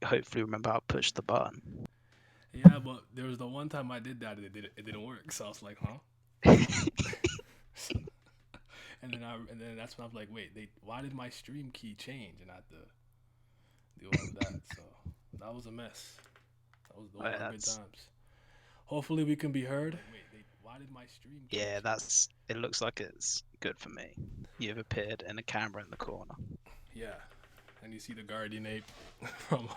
hopefully remember how to push the button. Yeah, but there was the one time I did that, and it didn't work. So I was like, huh? And then that's when I was like, wait, why did my stream key change? And I had to do all of that. So that was a mess. Those Yeah, were good times. Hopefully we can be heard. Wait, why did my stream key yeah, change? it looks like it's good for me. You've appeared in a camera in the corner. Yeah, and you see the guardian ape from.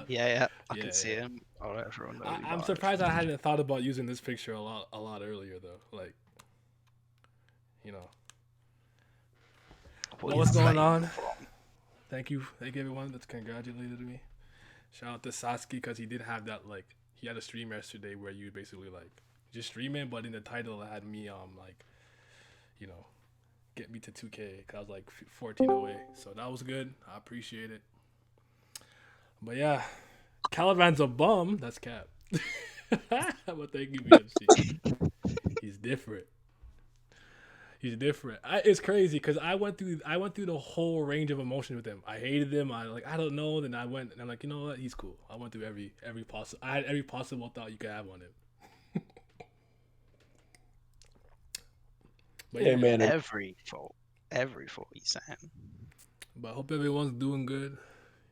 Yeah, I can Yeah, see yeah. him. I'll let everyone know I'm live. surprised I hadn't thought about using this picture a lot earlier though. Like, you know, what's going on? Thank you everyone that's congratulated me. Shout out to Satsuki because he did have that like he had a stream yesterday where you basically like just streaming, but in the title it had me like, you know, get me to 2K because I was like 14 away. So that was good. I appreciate it. But yeah, Caliban's a bum. That's Cap. But thank you, BMC. He's different. He's different. It's crazy because I went through the whole range of emotions with him. I hated him. I don't know. Then I went and I'm like, you know what? He's cool. I went through every possible. I had every possible thought you could have on him. But yeah, man, every fault you saying. But I hope everyone's doing good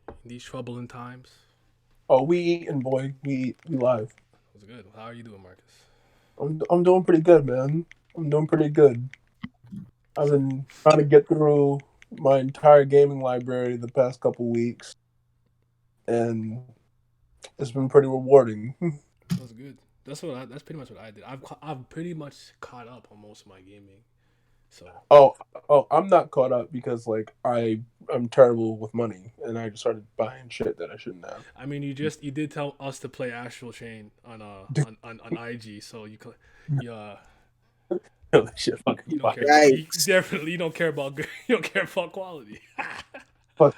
in these troubling times. Oh, we eating, boy. We live. That's good. How are you doing, Marcus? I'm doing pretty good, man. I'm doing pretty good. I've been trying to get through my entire gaming library the past couple weeks, and it's been pretty rewarding. That's good. That's pretty much what I did. I've pretty much caught up on most of my gaming. So. Oh, I'm not caught up because like I'm terrible with money, and I just started buying shit that I shouldn't have. I mean, you did tell us to play Astral Chain on IG, so you shit fucking you don't care. You definitely don't care about good. You don't care about quality. Fuck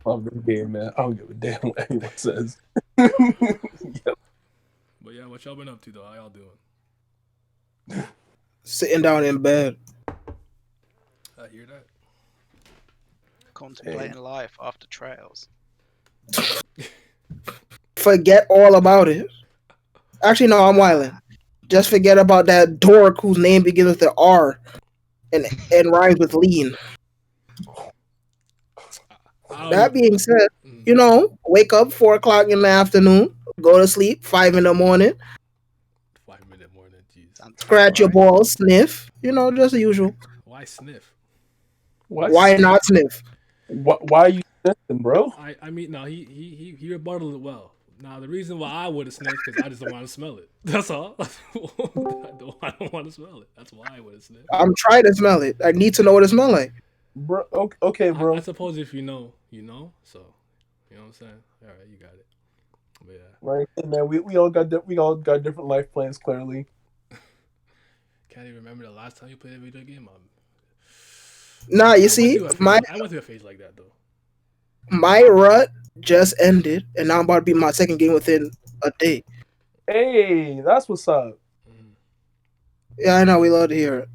love the game, man. I don't give a damn what anyone says. Yep. But yeah, what y'all been up to though? How y'all doing? Sitting down in bed. I hear that. Contemplating life after trails. Forget all about it. Actually, no, I'm wilding. Just forget about that dork whose name begins with the R and rhymes with lean. That being said, wake up 4 o'clock in the afternoon, go to sleep 5 in the morning. 5 in the morning, jeez. Scratch your balls, sniff. Just the usual. Why sniff? Why not sniff? Why are you sniffing, bro? I mean, no, he rebutted it well. Now the reason why I would have sniffed because I just don't want to smell it. That's all. I don't want to smell it. That's why I would have sniffed. I'm trying to smell it. I need to know what it smells like. Bro, okay, bro. I suppose if you know. So, you know what I'm saying? All right, you got it. But yeah. Right, man. We all got different life plans. Clearly. Can't even remember the last time you played a video game. Nah, you see, I went through a phase like that though. My rut just ended, and now I'm about to be my second game within a day. Hey, that's what's up. Yeah, I know. We love to hear it.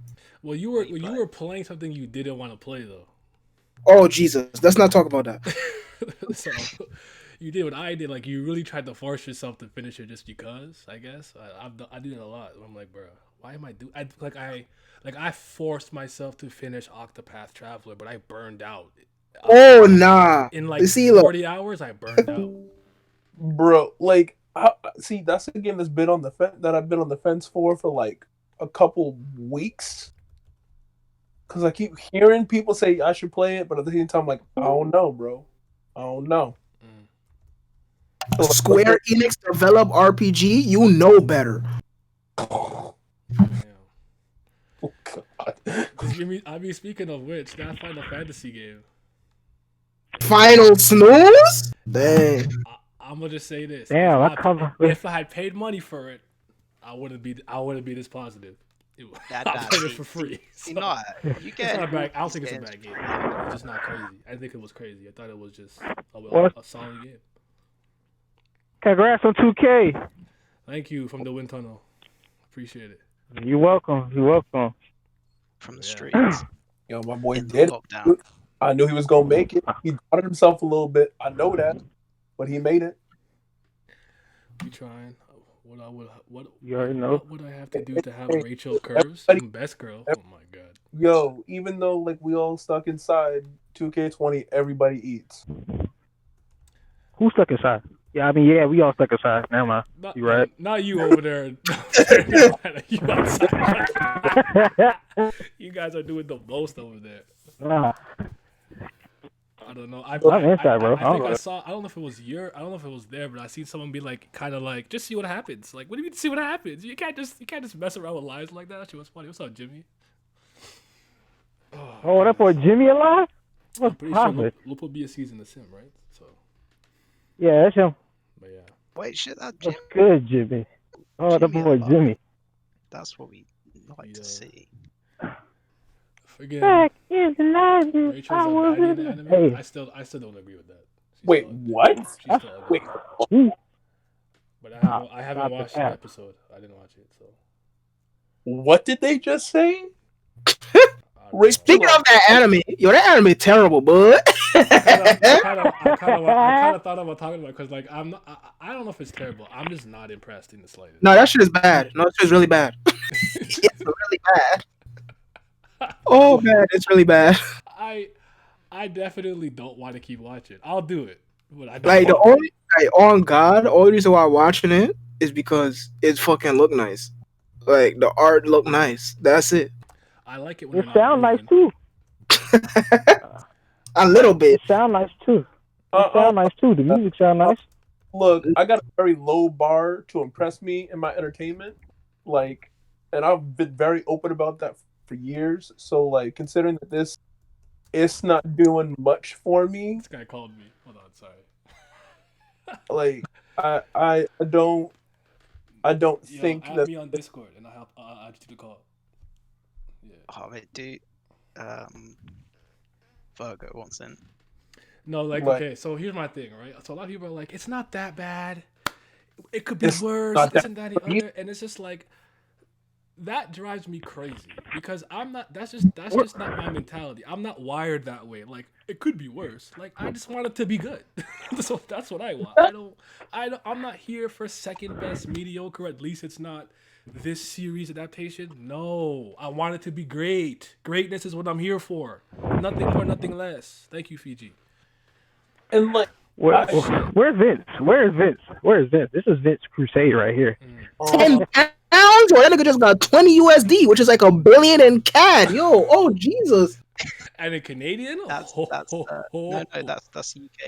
Well, you were playing something you didn't want to play though. Oh Jesus, let's not talk about that. So you did what I did. Like you really tried to force yourself to finish it just because. I guess I did it a lot. I'm like, bro, why am I doing? I forced myself to finish Octopath Traveler, but I burned out. Oh nah! In like 40 hours, I burned out. Bro, like, see, that's a game that's been on the that I've been on the fence for like a couple weeks. Because I keep hearing people say I should play it, but at the same time, I'm like, I don't know, bro. I don't know. Square Enix develop RPG, you know better. Oh God. I mean, speaking of which, that Final Fantasy game. Final Snooze? Dang. I'm gonna just say this. Damn, if I had paid money for it, I wouldn't be this positive. I played it for free. So, you get. It's not bad. I don't think it's a bad game. It's just not crazy. I think it was crazy. I thought it was just a solid game. Congrats on 2K. Thank you from the wind tunnel. Appreciate it. You're welcome. From the streets. Yo, my boy did. I knew he was gonna make it. He doubted himself a little bit. I know that. but he made it. We trying. What You already know. What would I have to do to have Rachel Curves? Best girl. Oh my god. Yo, even though like we all stuck inside 2K20, everybody eats. Who's stuck inside? Yeah, I mean, yeah, we all stuck inside. Never mind. You right. Not you over there. You outside. You guys are doing the most over there. Nah. I don't know. I'm inside, bro. I think I saw. I don't know if it was there, but I seen someone be like, kind of like, just see what happens. Like, what do you mean see what happens? You can't just mess around with lies like that. That shit was funny. What's up, Jimmy? Oh, that boy Jimmy alive? I'm pretty sure Lupo be a season the Sim, right? So. Yeah, that's him. But yeah. Wait, shit, that Jimmy. That's good, Jimmy. Oh, that boy Jimmy. That's what we like to see. Forget. Back in the 90s, Rachel's I a was baddie in in the the... anime. Hey. I still don't agree with that. Wait, what? Wait. But I haven't watched the episode. I didn't watch it, so. What did they just say? Speaking of that anime, that anime terrible, bud. I kind of thought about talking about it because, like, I don't know if it's terrible. I'm just not impressed in the slightest. No, that shit is bad. No, that shit is really bad. It's really bad. Oh man, it's really bad. I definitely don't want to keep watching. I'll do it, but I don't. Like on God, the only reason why I'm watching it is because it fucking look nice. Like the art look nice. That's it. I like it when it sound nice too. A little bit. It sound nice too. It sound nice too. The music sound nice. Look, I got a very low bar to impress me in my entertainment. Like, and I've been very open about that for years. So, like, considering that it's not doing much for me. This guy called me. Hold on, sorry. Like, I don't think add that me on Discord and I'll add you to the call. Yeah. Oh, wait, dude. Virgo wants in. No, like, okay, so here's my thing, right? So a lot of people are like, it's not that bad. It could be worse. This and that, the other, and it's just like that drives me crazy because I'm not. That's just not my mentality. I'm not wired that way. Like it could be worse. Like I just want it to be good. So that's what I want. I'm not here for second best, mediocre. At least it's not this series adaptation. No, I want it to be great. Greatness is what I'm here for. Nothing more, nothing less. Thank you, Fiji. And like, where's Vince? Where's Vince? This is Vince Crusade right here. 10 pounds? Well, that nigga just got 20 USD, which is like $1 billion in CAD. Yo, oh Jesus. And in Canadian? That's UK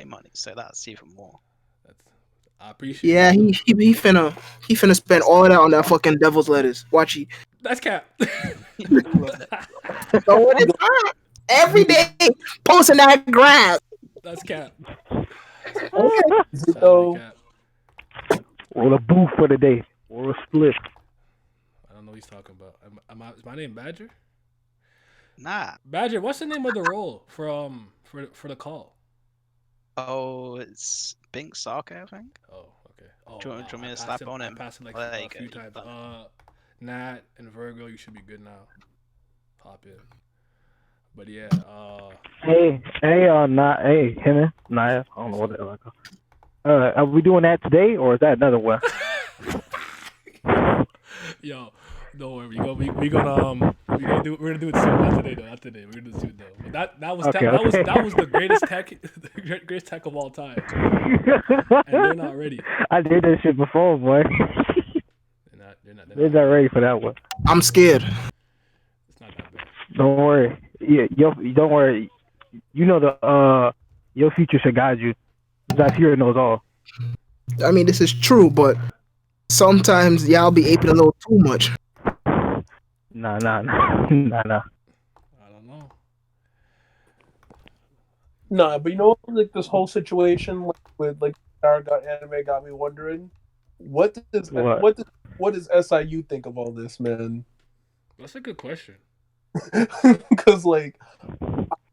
money, so that's even more. I appreciate. Yeah, he finna spend all of that on that fucking devil's lettuce. Watch he. That's cap. Every day posting that grass. That's cap. So, or a booth for the day, or a split. I don't know what he's talking about. Is my name Badger? Nah. Badger, what's the name of the role for the call? Oh, it's Bink Sake, I think. Oh, okay. Oh, do you want me to slap on him? I passed him like a few times. Nat and Virgo, you should be good now. Pop in. But yeah, Hey, him, Naya. I don't know what the hell I call. Are we doing that today, or is that another one? Yo, don't worry. We're gonna do it soon. Not today though. Not today. We're gonna do it soon though. But that was the greatest tech, the greatest tech of all time. And they're not ready. I did that shit before, boy. They're not ready for that one. I'm scared. It's not that bad. Don't worry. Yeah, don't worry. You know your future should guide you. Zafira knows all. I mean, this is true, but sometimes y'all be aping a little too much. Nah. I don't know. Nah, but you know, like this whole situation with like Aragon anime got me wondering, what does SIU think of all this, man? That's a good question. Because like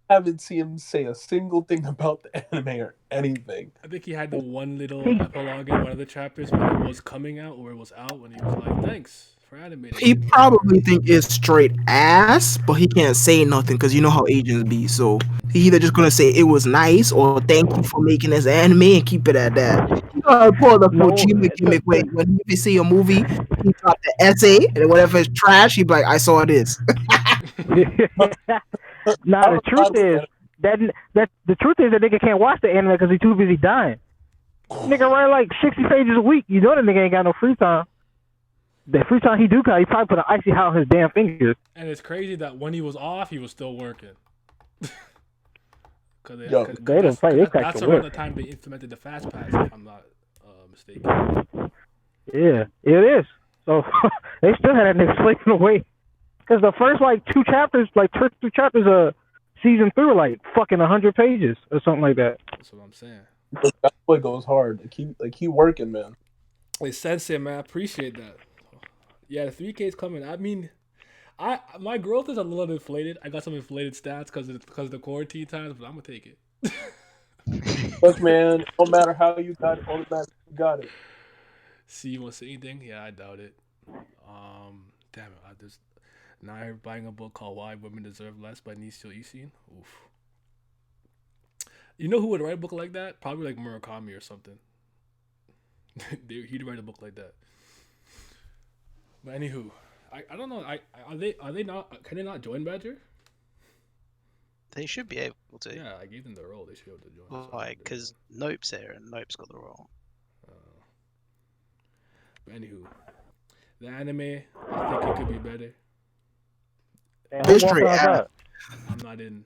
I haven't seen him say a single thing about the anime or anything. I think he had the one little epilogue in one of the chapters when it was coming out or it was out when he was like, "Thanks For anime, He probably think it's straight ass, but he can't say nothing because you know how Asians be. So he either just gonna say it was nice or thank you for making this anime and keep it at that. You know how pull the No, Kojima gimmick when you see a movie, he drop the essay and whatever is trash, he be like, I saw this. Nah, the truth is that the truth is that nigga can't watch the anime because he's too busy dying. Nigga write like 60 pages a week. You know that nigga ain't got no free time. The free time he do got, he probably put an icy hot on his damn fingers. And it's crazy that when he was off, he was still working. They don't play. They that's around the time they implemented the fast pass, if I'm not mistaken. Yeah, it is. So they still had that nigga slaving away. Because the first like two chapters of season 3 were like fucking 100 pages or something like that. That's what I'm saying. That boy goes hard. Keep working, man. Hey, Sensei, man, I appreciate that. Yeah, the 3K's coming. I mean, my growth is a little inflated. I got some inflated stats because of the quarantine times, but I'm gonna take it. Look, man, no matter how you got it, automatically you got it. See, you want to say anything? Yeah, I doubt it. Damn it, now I'm buying a book called Why Women Deserve Less by Nisio Isin. Oof. You know who would write a book like that? Probably like Murakami or something. He'd write a book like that. But anywho, I don't know. Are they not? Can they not join Badger? They should be able to. Yeah, I gave them the role. They should be able to join. Why? Because Nope's here and Nope's got the role. But anywho, the anime, I think it could be better. It's straight ass. I'm just not in.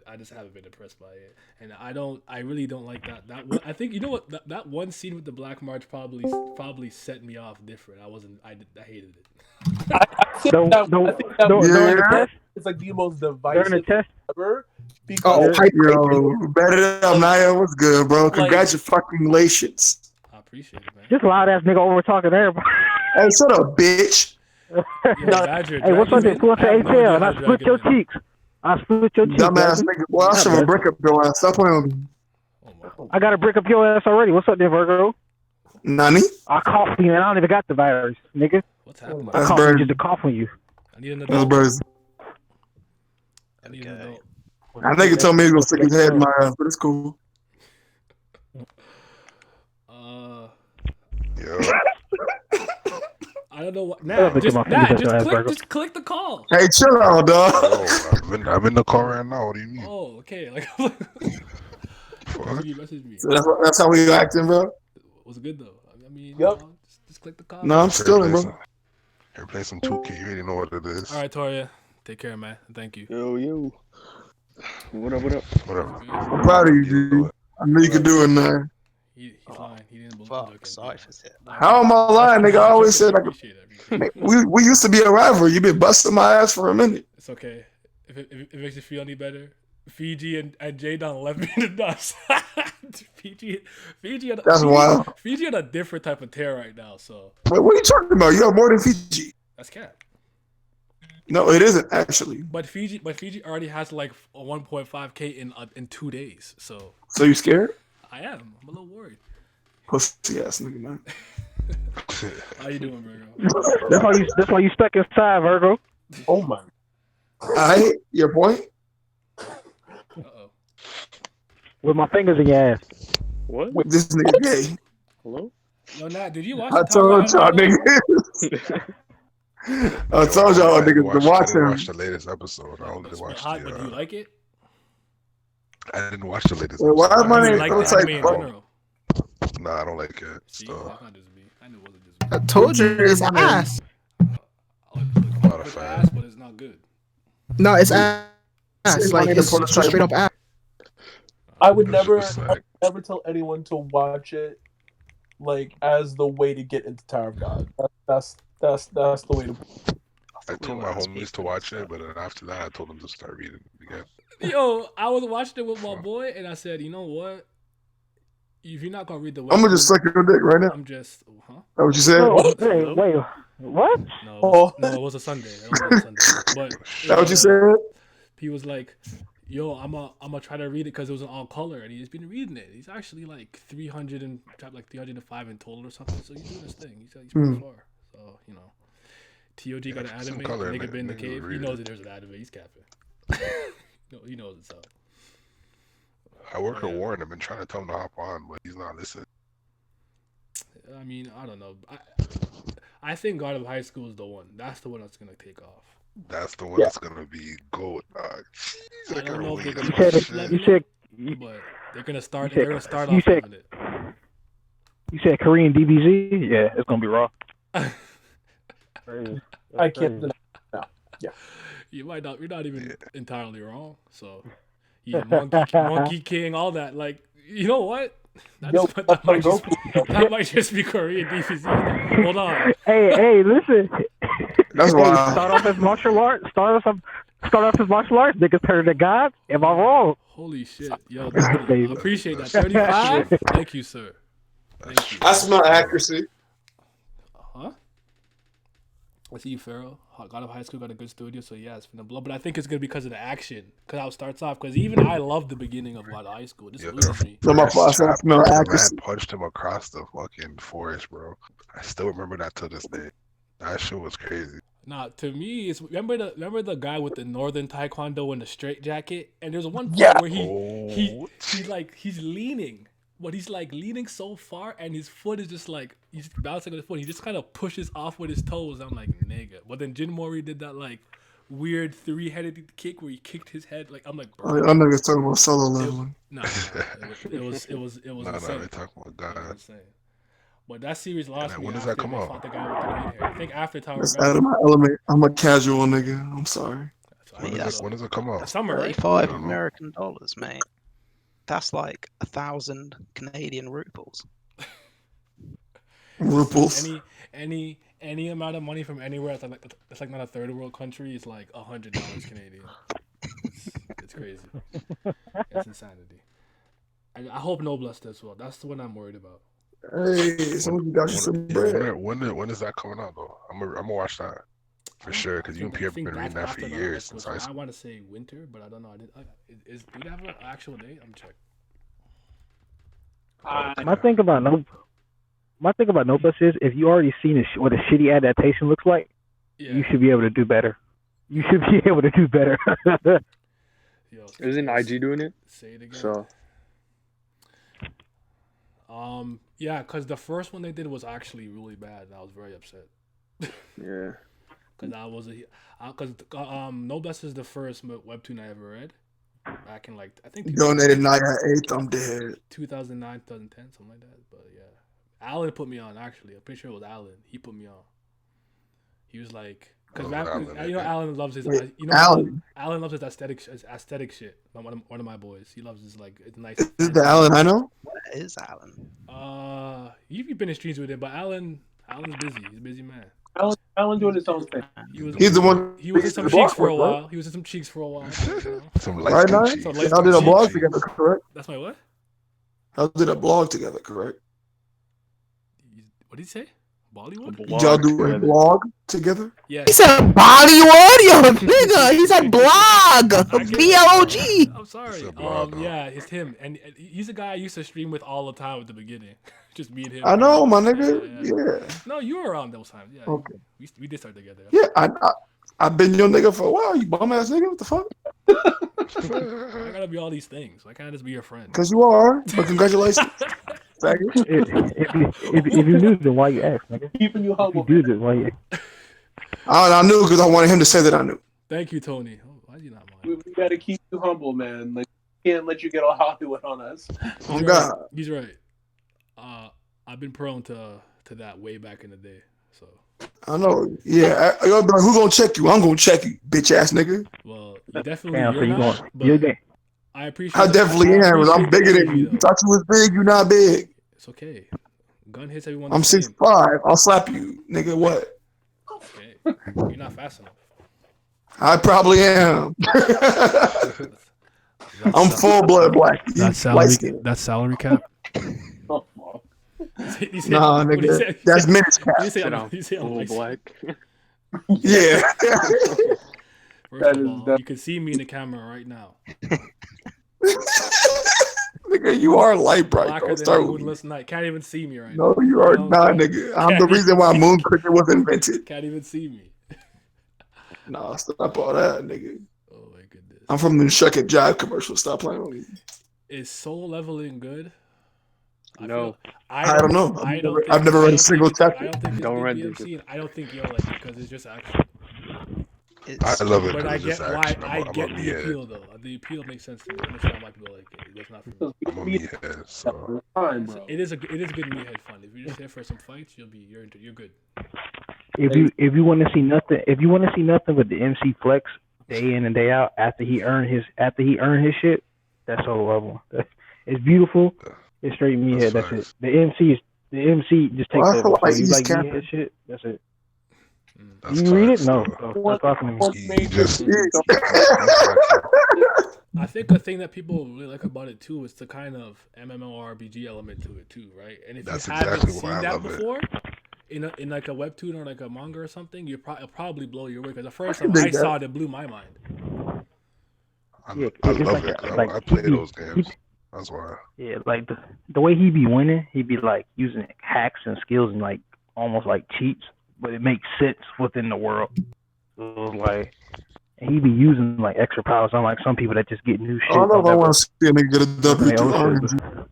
I just haven't been impressed by it, and I really don't like that one. I think you know what that one scene with the Black March probably set me off different. I hated it. I think that it's like the most divisive ever. Because bet it up, Naya. What's good, bro? Congratulations. I appreciate it, man. Just loud ass nigga over talking everybody. Hey, shut up, bitch. Badger, hey, what's up? Pull up the ATL and I split your cheeks. Dumbass nigga. Well, I should have brick up your ass. Stop playing with me. I got to brick up your ass already. What's up there, Virgo? Nani? I coughed you and I don't even got the virus, nigga. What's happening? I coughed just to cough on you. I need an adult. That's I need an adult. That nigga told me he was gonna stick his head in my ass, but it's cool. Yeah. I don't know what. Just click the call. Hey, chill out, dog. Oh, I'm in the car right now. What do you mean? Oh, okay. Like, you message me. So that's how we acting, bro. Was good though. I mean, yep. Just click the call. No, I'm still in, bro. Here, play some 2K. You already know what it is. All right, Toria. Take care, man. Thank you. Yo. What up? I'm proud of you, dude. I knew you could do it, man. He's lying. He didn't believe Fuck, sorry for that. How am I lying, nigga? I always said we used to be a rival. You been busting my ass for a minute. It's okay. If it makes you feel any better, Fiji and J-Don left me in the dust. Fiji That's wild. Fiji on a different type of tear right now. So wait, what are you talking about? You have more than Fiji. That's cap. No, it isn't actually. But Fiji already has like a 1.5K in 2 days. So you scared? I am. I'm a little worried. Pussy ass nigga, man. How you doing, Virgo? That's why you stuck inside, Virgo. Oh my. Alright, your point? Uh-oh. With my fingers in your ass. What? This nigga gay. Hello? Yo, Nat, did you watch I told y'all niggas. I told y'all niggas to watch him. I watched the latest episode. I only watched the. Do you like it? I didn't watch the latest episode. Why am I like the anime in general? Nah, I don't like it. See, so. that's not just me. I knew it wasn't just me. I told you it's ass. It's ass, but it's not good. No, it's ass. Like it's straight up ass. I would never tell anyone to watch it like as the way to get into Tower of God. That's the way to. I told my homies to watch it, but then after that, I told them to start reading it again. Yo, I was watching it with my boy, and I said, you know what? If you're not gonna read the I'm gonna just suck your dick right now. I'm just, huh? That what you said? Wait, what? No, it was a Sunday. But that what you said? He was like, yo, I'm gonna try to read it because it was in all color, and he's been reading it. He's actually like 305 in total or something. So he's doing his thing. He's pretty far. So TOG got an put some anime. color in Nigga it. been in the Niggas cave. He read knows it. that there's an anime. He's capping. No, he knows it's up. I work Oh, at yeah. Warren. I've been trying to tell him to hop on, but he's not listening. I mean, I don't know. I think God of High School is the one. That's the one that's gonna take off. That's the one that's gonna be gold, dog. Jeez, I don't know if they're waiting gonna for keep shit. leveling You said it, but they're gonna start. you They're gonna start you off said- loving it. you said Korean DBZ? Yeah, it's gonna be raw. Crazy. I That's can't crazy. deny. You might not. You're not even Yeah. entirely wrong. So, yeah, Monkey King, all that. Like, you know what? That might just be Korean DVZ. Hold on. Hey, listen. That's wild. Start off as martial arts. Start off as martial arts. Niggas turn to gods. Am I wrong? Holy shit. Yo, Donnie, I appreciate that. 35? Thank you, sir. Thank you. I smell accuracy. Huh? I see you, Pharaoh. God of High School got a good studio, so yeah, it's finna blow. But I think it's gonna be because of the action. Because how it starts off. Because even I love the beginning of God of High School. This loses me. No, my boss, I smell The accuracy. man punched him across the fucking forest, bro. I still remember that to this day. That shit was crazy. Nah, to me, it's remember the guy with the Northern Taekwondo and the straight jacket, and there's one point Yeah. where he's leaning, but he's like leaning so far, and his foot is just like he's bouncing on his foot. He just kind of pushes off with his toes. I'm like, nigga. But then Jin Mori did that like weird 3-headed kick where he kicked his head. Like I'm like, bro. I know you're talking about solo leveling. No, it was No, insane. we're talking about It God. was insane. But that series lost me. when does after that come they out? fought the guy with the green hair. I think after Tower That's of out of God. my element. I'm a casual nigga. I'm sorry. When does it come out? Summer, right? 35 I don't know. American dollars, mate. That's like 1,000 Canadian rupees. Ruples. Any amount of money from anywhere that's like not a third world country is like $100 Canadian. It's crazy. It's insanity. I hope Noblesse does well. That's the one I'm worried about. Hey, someone got you some bread. When is that coming out though? I'm gonna watch that for sure because you and Pierre have been reading that for years since I want to say winter, but I don't know. Do they have an actual date? I'm checking. My thing about Noblesse is if you already seen what a shitty adaptation looks like, you should be able to do better. You should be able to do better. Isn't IG doing it? Say it again. So. Yeah, because the first one they did was actually really bad, and I was very upset. Yeah. Because Noblesse is the first webtoon I ever read. Back in like I think Donated Naya 8th, I'm dead. 2009, 2010, something like that. But yeah, Alan put me on. Actually, I'm pretty sure it was Alan. He put me on. He was like, because Alan loves his. Alan loves his aesthetic shit. One of my boys. He loves his like it's nice. Is the Alan I know? What is Alan? You've been in streams with him, but Alan's busy. He's a busy man. Alan doing his own thing. He's the one. He was in some cheeks for a while. He was in some cheeks for a while. Some Right now, y'all did a blog together, correct? That's my what? Y'all did a blog together, correct? What did he say? Bollywood? Y'all do a blog together? Yeah. He said Bollywood, yo, nigga. He said blog. B-L-O-G. I'm sorry. Yeah, it's him, and he's a guy I used to stream with all the time at the beginning. Just me and him. I know, my nigga. Yeah. No, you were around those times. Yeah. Okay. We did start together. Yeah, I've been your nigga for a while. You bum ass nigga. What the fuck? I gotta be all these things. Why can't I just be your friend? Because you are. But congratulations. if you knew, then why you ask, nigga? Keeping you humble. If you do, then why you ask? I knew because I wanted him to say that I knew. Thank you, Tony. Oh, why you not mine? We gotta keep you humble, man. Like, can't let you get all Hollywood on us. Oh God. He's right. I've been prone to that way back in the day. So I know. Yeah. You'll be like, who gonna check you? I'm gonna check you, bitch ass nigga. Well, you definitely I appreciate. I definitely am. I'm bigger than you. You thought you was big. You're not big. It's okay. Gun hits everyone. I'm 6'5". I'll slap you, nigga. What? Okay. You're not fast enough. I probably am. I'm full blood black. That's salary cap. Nah, nigga. That's minutes cap. You say I'm black. Yeah. First of all, you can see me in the camera right now. Nigga, you are light bright. Blacker than a moonless night. Can't even see me right now. No, you are not, nigga. I'm the reason why Moon Cricket was invented. Can't even see me. Nah, stop all that, nigga. Oh my goodness. I'm from the Shuck It Jive commercial. Stop playing with me. Is soul leveling good? No. I don't know. I've never read a single chapter. I don't think it's Don't good read BMC, and I don't think you'll like it because it's just action. I love it. But I get why I get I'm a the meathead. appeal though. The appeal makes sense to me. I understand why people like it. It's not for me. I'm a meathead. So. It is good meathead fun. If you're just there for some fights, you're good. If you want to see nothing but the MC flex day in and day out after he earned his shit, that's solo level. It's beautiful. It's straight meathead. That's it. The MC just takes over. So you like meathead shit? That's it. That's you read it? facts, No. though. Stop talking to me. I think a thing that people really like about it too is the kind of MMORPG element to it too, right? And if That's you haven't exactly seen why I that love it. before, in like a webtoon or like a manga or something, it'll probably blow your way. Because the first time I saw it, it blew my mind. I love it. I play those games. That's why. Yeah, like the way he be winning, he be like using hacks and skills and like almost like cheats, but it makes sense within the world. So it's like, and he be using like extra powers, unlike some people that just get new shit. I don't know if I want to see a nigga get a W through RNG.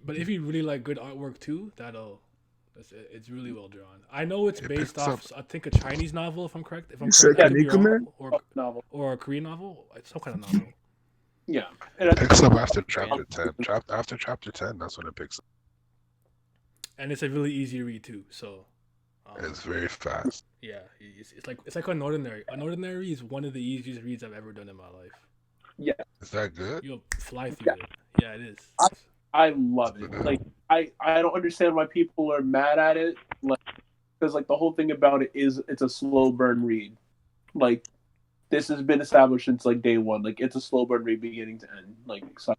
But if you really like good artwork too, it's really well drawn. I know it's based off, I think, a Chinese novel, if I'm correct. If I'm correct, I could be wrong, or a Korean novel, some kind of novel. Yeah, it picks up after chapter 10. After chapter 10, that's when it picks up. And it's a really easy read too. So it's very fast. Yeah, it's like Unordinary. Unordinary is one of the easiest reads I've ever done in my life. Yeah, is that good? You'll fly through it. Yeah, it is. I love it. Like I don't understand why people are mad at it. Like, because like the whole thing about it is it's a slow burn read. Like this has been established since like day one. Like it's a slow burn read beginning to end. Like so.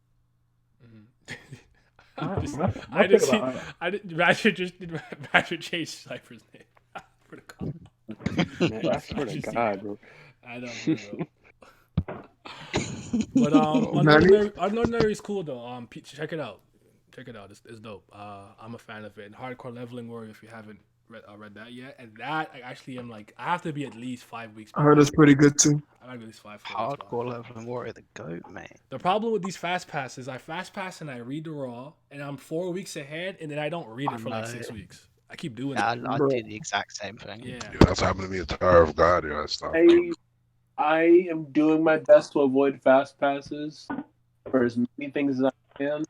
Ratchet changed Cypher's name for the call. Man, I swear to God, bro. I don't know. But Unordinary is cool though. Check it out. It's dope. I'm a fan of it. And Hardcore Leveling Warrior, if you haven't read that yet, and that I actually am like, I have to be at least 5 weeks. I heard it's pretty good too. I got at least 5. Hardcore Leveling Warrior, the goat, man. The problem with these fast passes, I fast pass and I read the raw, and I'm 4 weeks ahead, and then I don't read it for like 6 weeks. I keep doing it. I do the exact same thing. Yeah, that's happened to me. A Tower of God, yeah, stuff. I am doing my best to avoid fast passes for as many things as I can.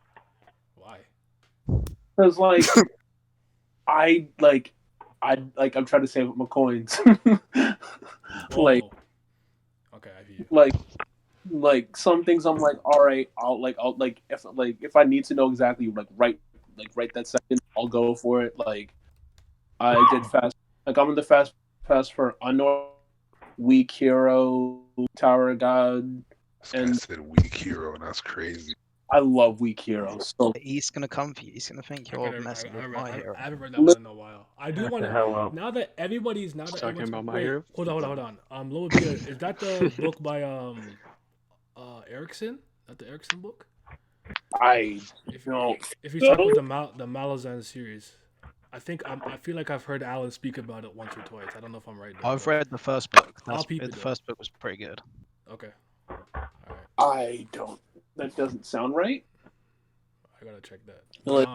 Why? Because I'm trying to save up my coins. Okay, I hear you. Like some things I'm like, all right, I'll if I need to know exactly right that second, I'll go for it. Like I did fast. Like I'm in the fast pass for Unknown, Weak Hero, Tower of God, and said Weak Hero, and that's crazy. I love Weak Hero. So he's gonna come for you. He's gonna think you're messing with my hero. I haven't read that one in a while. I do want to. Now that everybody's talking about my hero. Hold on. Lower Beer, is that the book by Erickson? That the Erickson book? If you start with the Malazan series, I feel like I've heard Alan speak about it once or twice. I don't know if I'm right. I've read the first book. The first book was pretty good. Okay. All right. That doesn't sound right. I gotta check that. Lore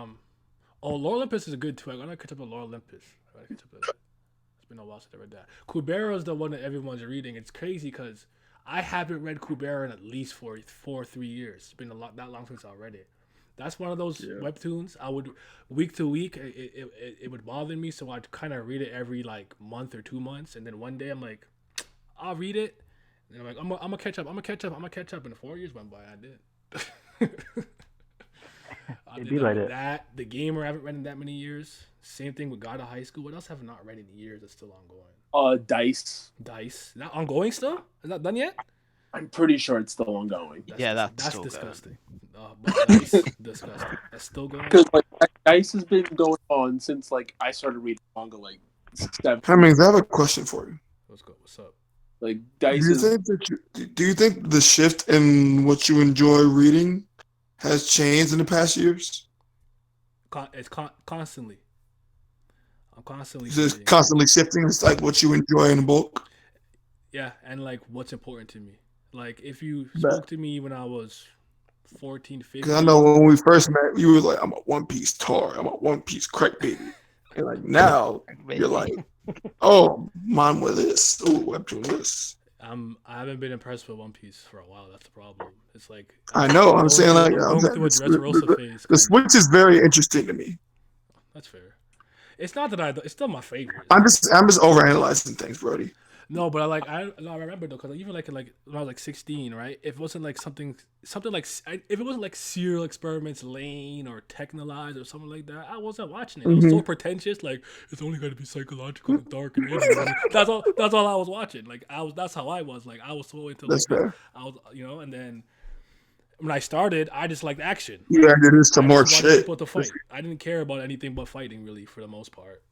Olympus is good too. I gotta catch up on Lore Olympus. It's been a while since I read that. Kubera is the one that everyone's reading. It's crazy because I haven't read Kubera in at least 3 years. It's been that long since I read it. That's one of those webtoons. I would week to week it would bother me, so I'd kind of read it every like month or 2 months, and then one day I'm like, I'll read it, and I'm like, I'm gonna catch up, and 4 years went by. I did. It'd be like that. The Gamer I haven't read in that many years. Same thing with God of High School. What else have I not read in years that's still ongoing? Dice. Not ongoing still? Is that done yet? I'm pretty sure it's still ongoing. That's disgusting. Dice, disgusting. That's still going. Because Dice has been going on since I started reading manga 7. Hemmings, I have a question for you. What's up? Dice. Do you think the shift in what you enjoy reading has changed in the past years? It's constantly. I'm constantly just constantly shifting. It's like what you enjoy in a book. Yeah, and like what's important to me. Like if you spoke to me when I was 14, 15. Because I know when we first met, you were like, "I'm a One Piece tar. I'm a One Piece crack baby." And like now, you're like, "Oh, mine with this. Oh, Webtoon this." I haven't been impressed with One Piece for a while. That's the problem. It's like I know. I'm saying like going through a Dressrosa phase. The switch is very interesting to me. That's fair. It's not that it's still my favorite. I'm just overanalyzing things, Brody. No, but I remember though, because even like when I was like 16, right? If it wasn't like something like if it wasn't like Serial Experiments Lane or Technolize or something like that, I wasn't watching it. It was so pretentious. Like it's only got to be psychological and dark and that's all I was watching. Like that's how I was. Like I was so into like I was and then when I started, I just liked action. You introduced to more shit. People to fight. I didn't care about anything but fighting, really, for the most part.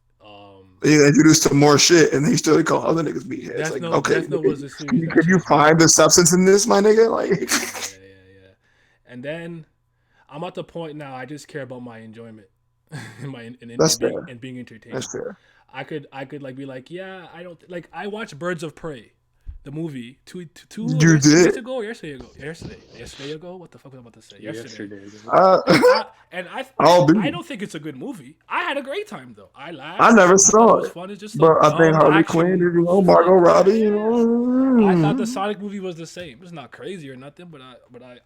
You introduced to more shit, and then you still call other niggas meatheads. Like, okay, could you find the substance in this, my nigga? Like, yeah. And then I'm at the point now. I just care about my enjoyment, and being entertained. That's fair. I could like be like, yeah, I don't like. I watched Birds of Prey, the movie, two years ago, yesterday ago. What the fuck was I about to say? Yesterday. I don't think it's a good movie. I had a great time though. I laughed. I never saw it. Was fun. It's just but I think Harley Quinn, Margot Robbie, I thought the Sonic movie was the same. It's not crazy or nothing, but I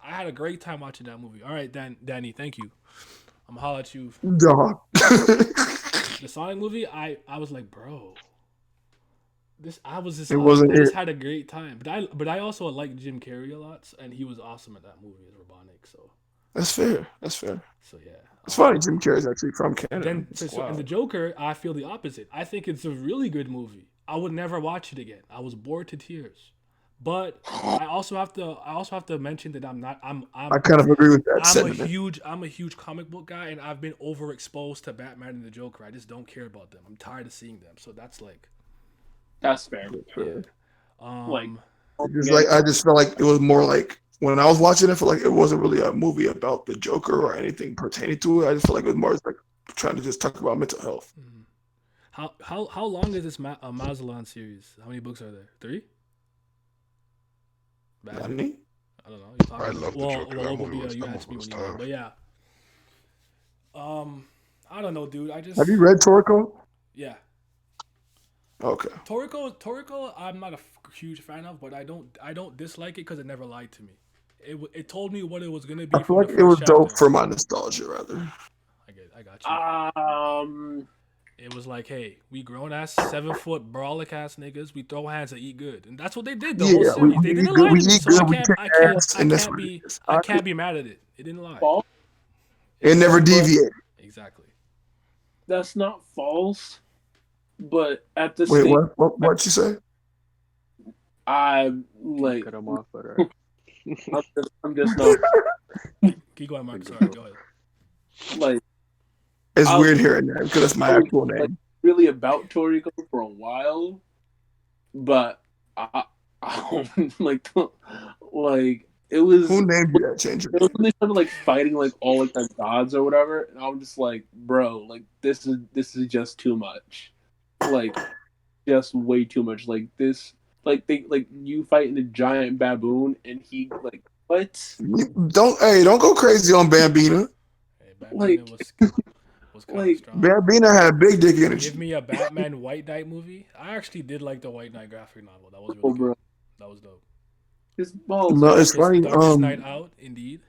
had a great time watching that movie. All right, Danny, thank you. I'm gonna holler at you. Dog. The Sonic movie, I was like, bro. I just had a great time, but I also like Jim Carrey a lot, and he was awesome at that movie as Robotnik. So that's fair. So yeah, it's funny. Jim Carrey's actually from Canada. And the Joker, I feel the opposite. I think it's a really good movie. I would never watch it again. I was bored to tears. But I also have to mention that I kind of agree with that. I'm a huge comic book guy, and I've been overexposed to Batman and the Joker. I just don't care about them. I'm tired of seeing them. So that's like. That's fair. Yeah. I just felt like it was more like when I was watching it, I felt like it wasn't really a movie about the Joker or anything pertaining to it. I just felt like it was more like trying to just talk about mental health. How long is this Mazellan series? How many books are there? 3? Not me. I don't know. I love the Joker. That movie was tough. But yeah. I don't know, dude. Have you read Toriko? Yeah. Okay. Toriko, I'm not a huge fan of, but I don't dislike it because it never lied to me. It told me what it was gonna be. I feel like it was dope for my nostalgia, rather. I got you. It was like, hey, we grown ass 7-foot brawlic ass niggas. We throw hands and eat good, and that's what they did. The whole series. They didn't lie to me, so I can't be mad at it. It didn't lie. It never deviated. Exactly. That's not false. But at the wait, what'd you say? I'm like, cut him off, but I'm just not. Keep going, Mark. Sorry, go ahead. Like, it's weird hearing that because that's my actual name. Like, really about Toriko for a while, but I like it was. Who named you that changer? It was when they started like fighting like all like the gods or whatever, and I'm just like, bro, like this is just too much. Like, just way too much. Like this, like they like you fighting a giant baboon, and he like what? Don't go crazy on Bambina. Hey, Bambina was kind of strong. Bambina had big dick energy. Give me a Batman White Knight movie. I actually did like the White Knight graphic novel. That was really good. That was dope. His balls. No, it's funny. Darkest Night Out, indeed.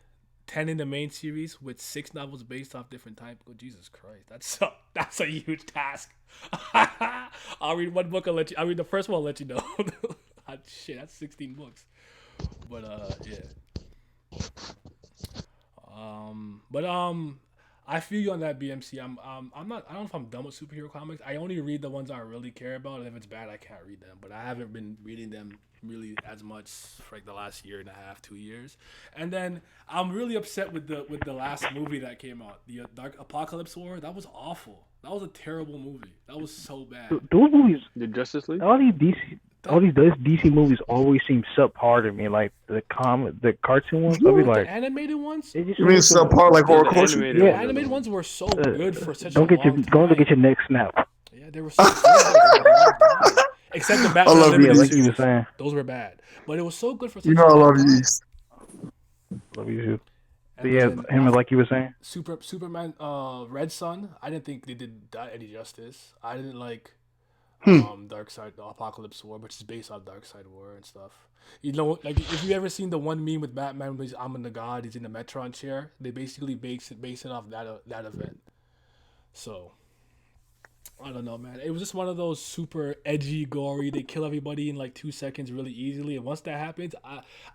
10 in the main series with 6 novels based off different types. Oh, Jesus Christ, that's a huge task. I'll read one book. I'll read the first one. I'll let you know. Shit, that's 16 books. But yeah. I feel you on that, BMC. I'm not. I don't know if I'm done with superhero comics. I only read the ones I really care about. And if it's bad, I can't read them. But I haven't been reading them really as much for like the last year and a half, 2 years. And then I'm really upset with the last movie that came out, the Dark Apocalypse War. That was awful. That was a terrible movie. That was so bad. Those movies, the Justice League, all these DC movies always seem subpar to me. Like the cartoon ones, I'll be like the animated ones. You mean subpar like horror culture? Yeah, animated ones were so good for such. Don't get your neck snapped. Yeah, Yeah, they were so good for a long time. Except the I Batman love Limited you. like you were series. saying. Those were bad. But it was so good for You such know a I long love time. Yeast. Love you too. So And yeah, then him is like you were saying. Superman Red Sun, I didn't think they did that any justice. I didn't like Hmm. Dark Side the Apocalypse War, which is based on Dark Side War and stuff. You know, like if you ever seen the one meme with Batman when I'm in the God, he's in the Metron chair, they basically base it off that event. So I don't know, man. It was just one of those super edgy, gory. They kill everybody in like 2 seconds really easily, and once that happens,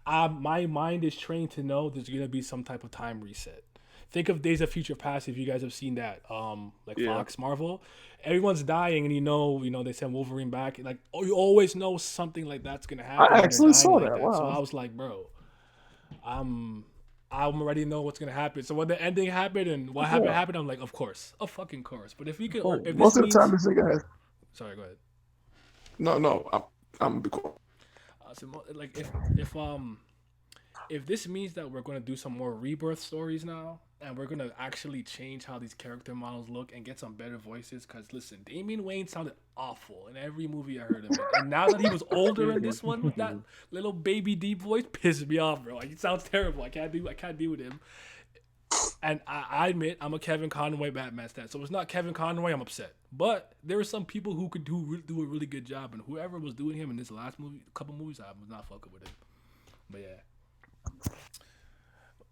my mind is trained to know there's gonna be some type of time reset. Think of Days of Future Past if you guys have seen that. Like Yeah. Fox Marvel, everyone's dying, and they send Wolverine back. Like, you always know something like that's gonna happen. I When actually they're dying saw like that. So Wow. I was like, bro, I already know what's gonna happen. So when the ending happened and what happened, I'm like, of course, a fucking course. But if we could, if this Most of the means, time, this nigga has. sorry, go ahead. No. I'm be quiet. Like if this means that we're gonna do some more rebirth stories now, and we're gonna actually change how these character models look and get some better voices, because listen, Damian Wayne sounded awful in every movie I heard of it, and now that he was older in this one with that little baby deep voice, pissed me off, bro. Like, it sounds terrible. I can't deal with him. And I admit I'm a Kevin Conroy Batman stan, so it's not Kevin Conroy I'm upset. But there are some people who could do a really good job, and whoever was doing him in this last movie, couple movies, I was not fucking with him. But yeah,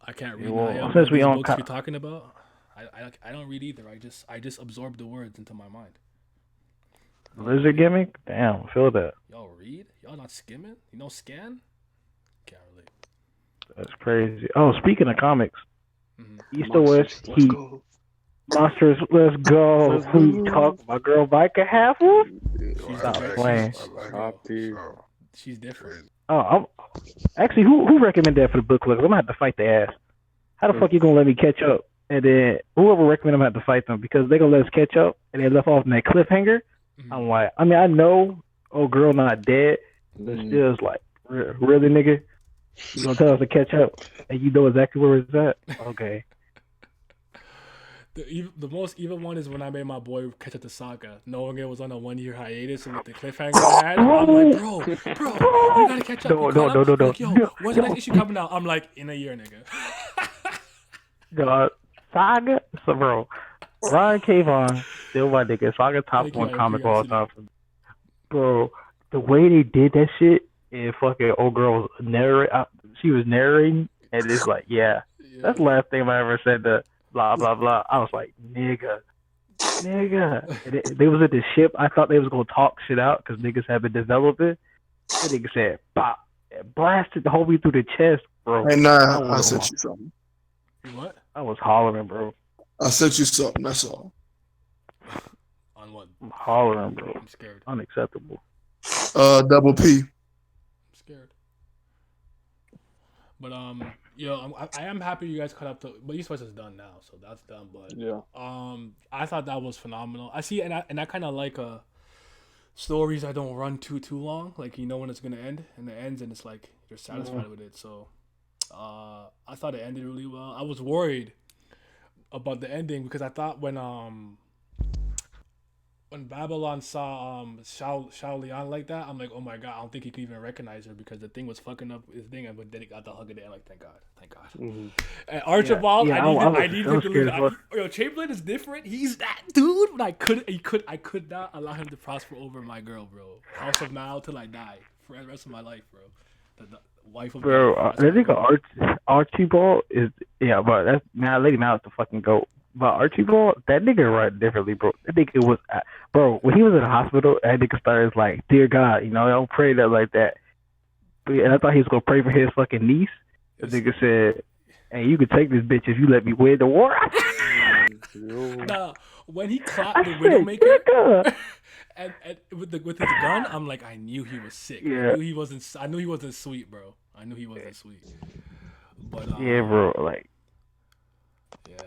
I can't read Since we these on books you're talking about. I don't read either. I just absorb the words into my mind. Lizard gimmick? Damn, feel that. Y'all read? Y'all not skimming? You know, scan? Can't relate. That's crazy. Oh, speaking of comics, East or Monsters, West, let's Heat. go. Monsters, let's go. Let's Who you go. talk? My girl Micah Halfwolf? She's Stop different. playing. Top tier. So, She's different. Oh, actually, who recommended that for the book club? I'm gonna have to fight their ass. How the fuck you gonna let me catch up? And then whoever recommended, I'm gonna have to fight them because they gonna let us catch up and they left off in that cliffhanger. I'm like, I mean, I know, oh girl, not dead, but still, it's like, really, nigga, you gonna tell us to catch up and you know exactly where it's at? Okay. The most evil one is when I made my boy catch up to Saga, knowing it was on a 1-year hiatus and with the cliffhanger I had. I'm like, bro, you gotta catch up. No. Like, yo, when's the next issue coming out? I'm like, in a year, nigga. God, Saga, so bro, Ryan Cavon, still my nigga. Saga top one comic of all time. Bro, the way they did that shit, and fucking old girl was she was narrating, and it's like, yeah, that's the last thing I ever said to blah blah blah. I was like, nigga. And they was at the ship. I thought they was gonna talk shit out because niggas have been developing. The nigga said, "Bop," blasted the whole way through the chest, bro. Hey, nah, I sent you something. What? I was hollering, bro. I sent you something. That's all. On what? I'm hollering, bro. I'm scared. Unacceptable. Double P. I'm scared. But yo, I am happy you guys caught up to. But East West is done now, so that's done. But yeah, I thought that was phenomenal. I see, and I kind of like stories that don't run too long. Like, you know when it's gonna end, and it ends, and it's like you're satisfied with it. So I thought it ended really well. I was worried about the ending because I thought when Babylon saw Xiao Lian like that, I'm like, oh my god, I don't think he could even recognize her because the thing was fucking up his thing, but then he got the hug of the end. Like, thank God. And Archibald, I need him to lose. Yo, Chamberlain is different. He's that dude, but I could not allow him to prosper over my girl, bro. House of Mal till I die for the rest of my life, bro. The wife of bro. I think Archibald is but that's Lady Mal is the fucking goat. But Archibald, that nigga run differently, bro. That nigga was, bro, when he was in the hospital, that nigga started like, dear God, don't pray that like that. And I thought he was going to pray for his fucking niece. The nigga said, hey, you can take this bitch if you let me win the war. Nah, when he clapped the Widowmaker and with his gun, I'm like, I knew he was sick. Yeah. I knew he wasn't sweet, bro. I knew he wasn't sweet. But yeah, bro, like. Yeah.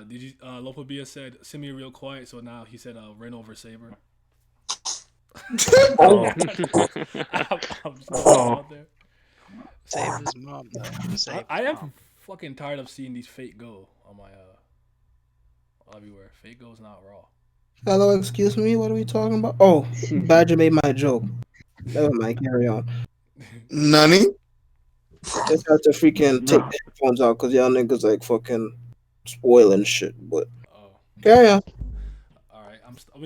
Did you Lopabia said send me real quiet, so now he said ran over Saber. I'm out there. Save his mom though. I am fucking tired of seeing these fake go on my everywhere. Fake go is not raw. Hello, excuse me. What are we talking about? Oh, Badger made my joke. Never mind. Carry on. Nani? I just had to freaking take the headphones out because y'all niggas like fucking spoiling shit. But Oh, carry on. all right.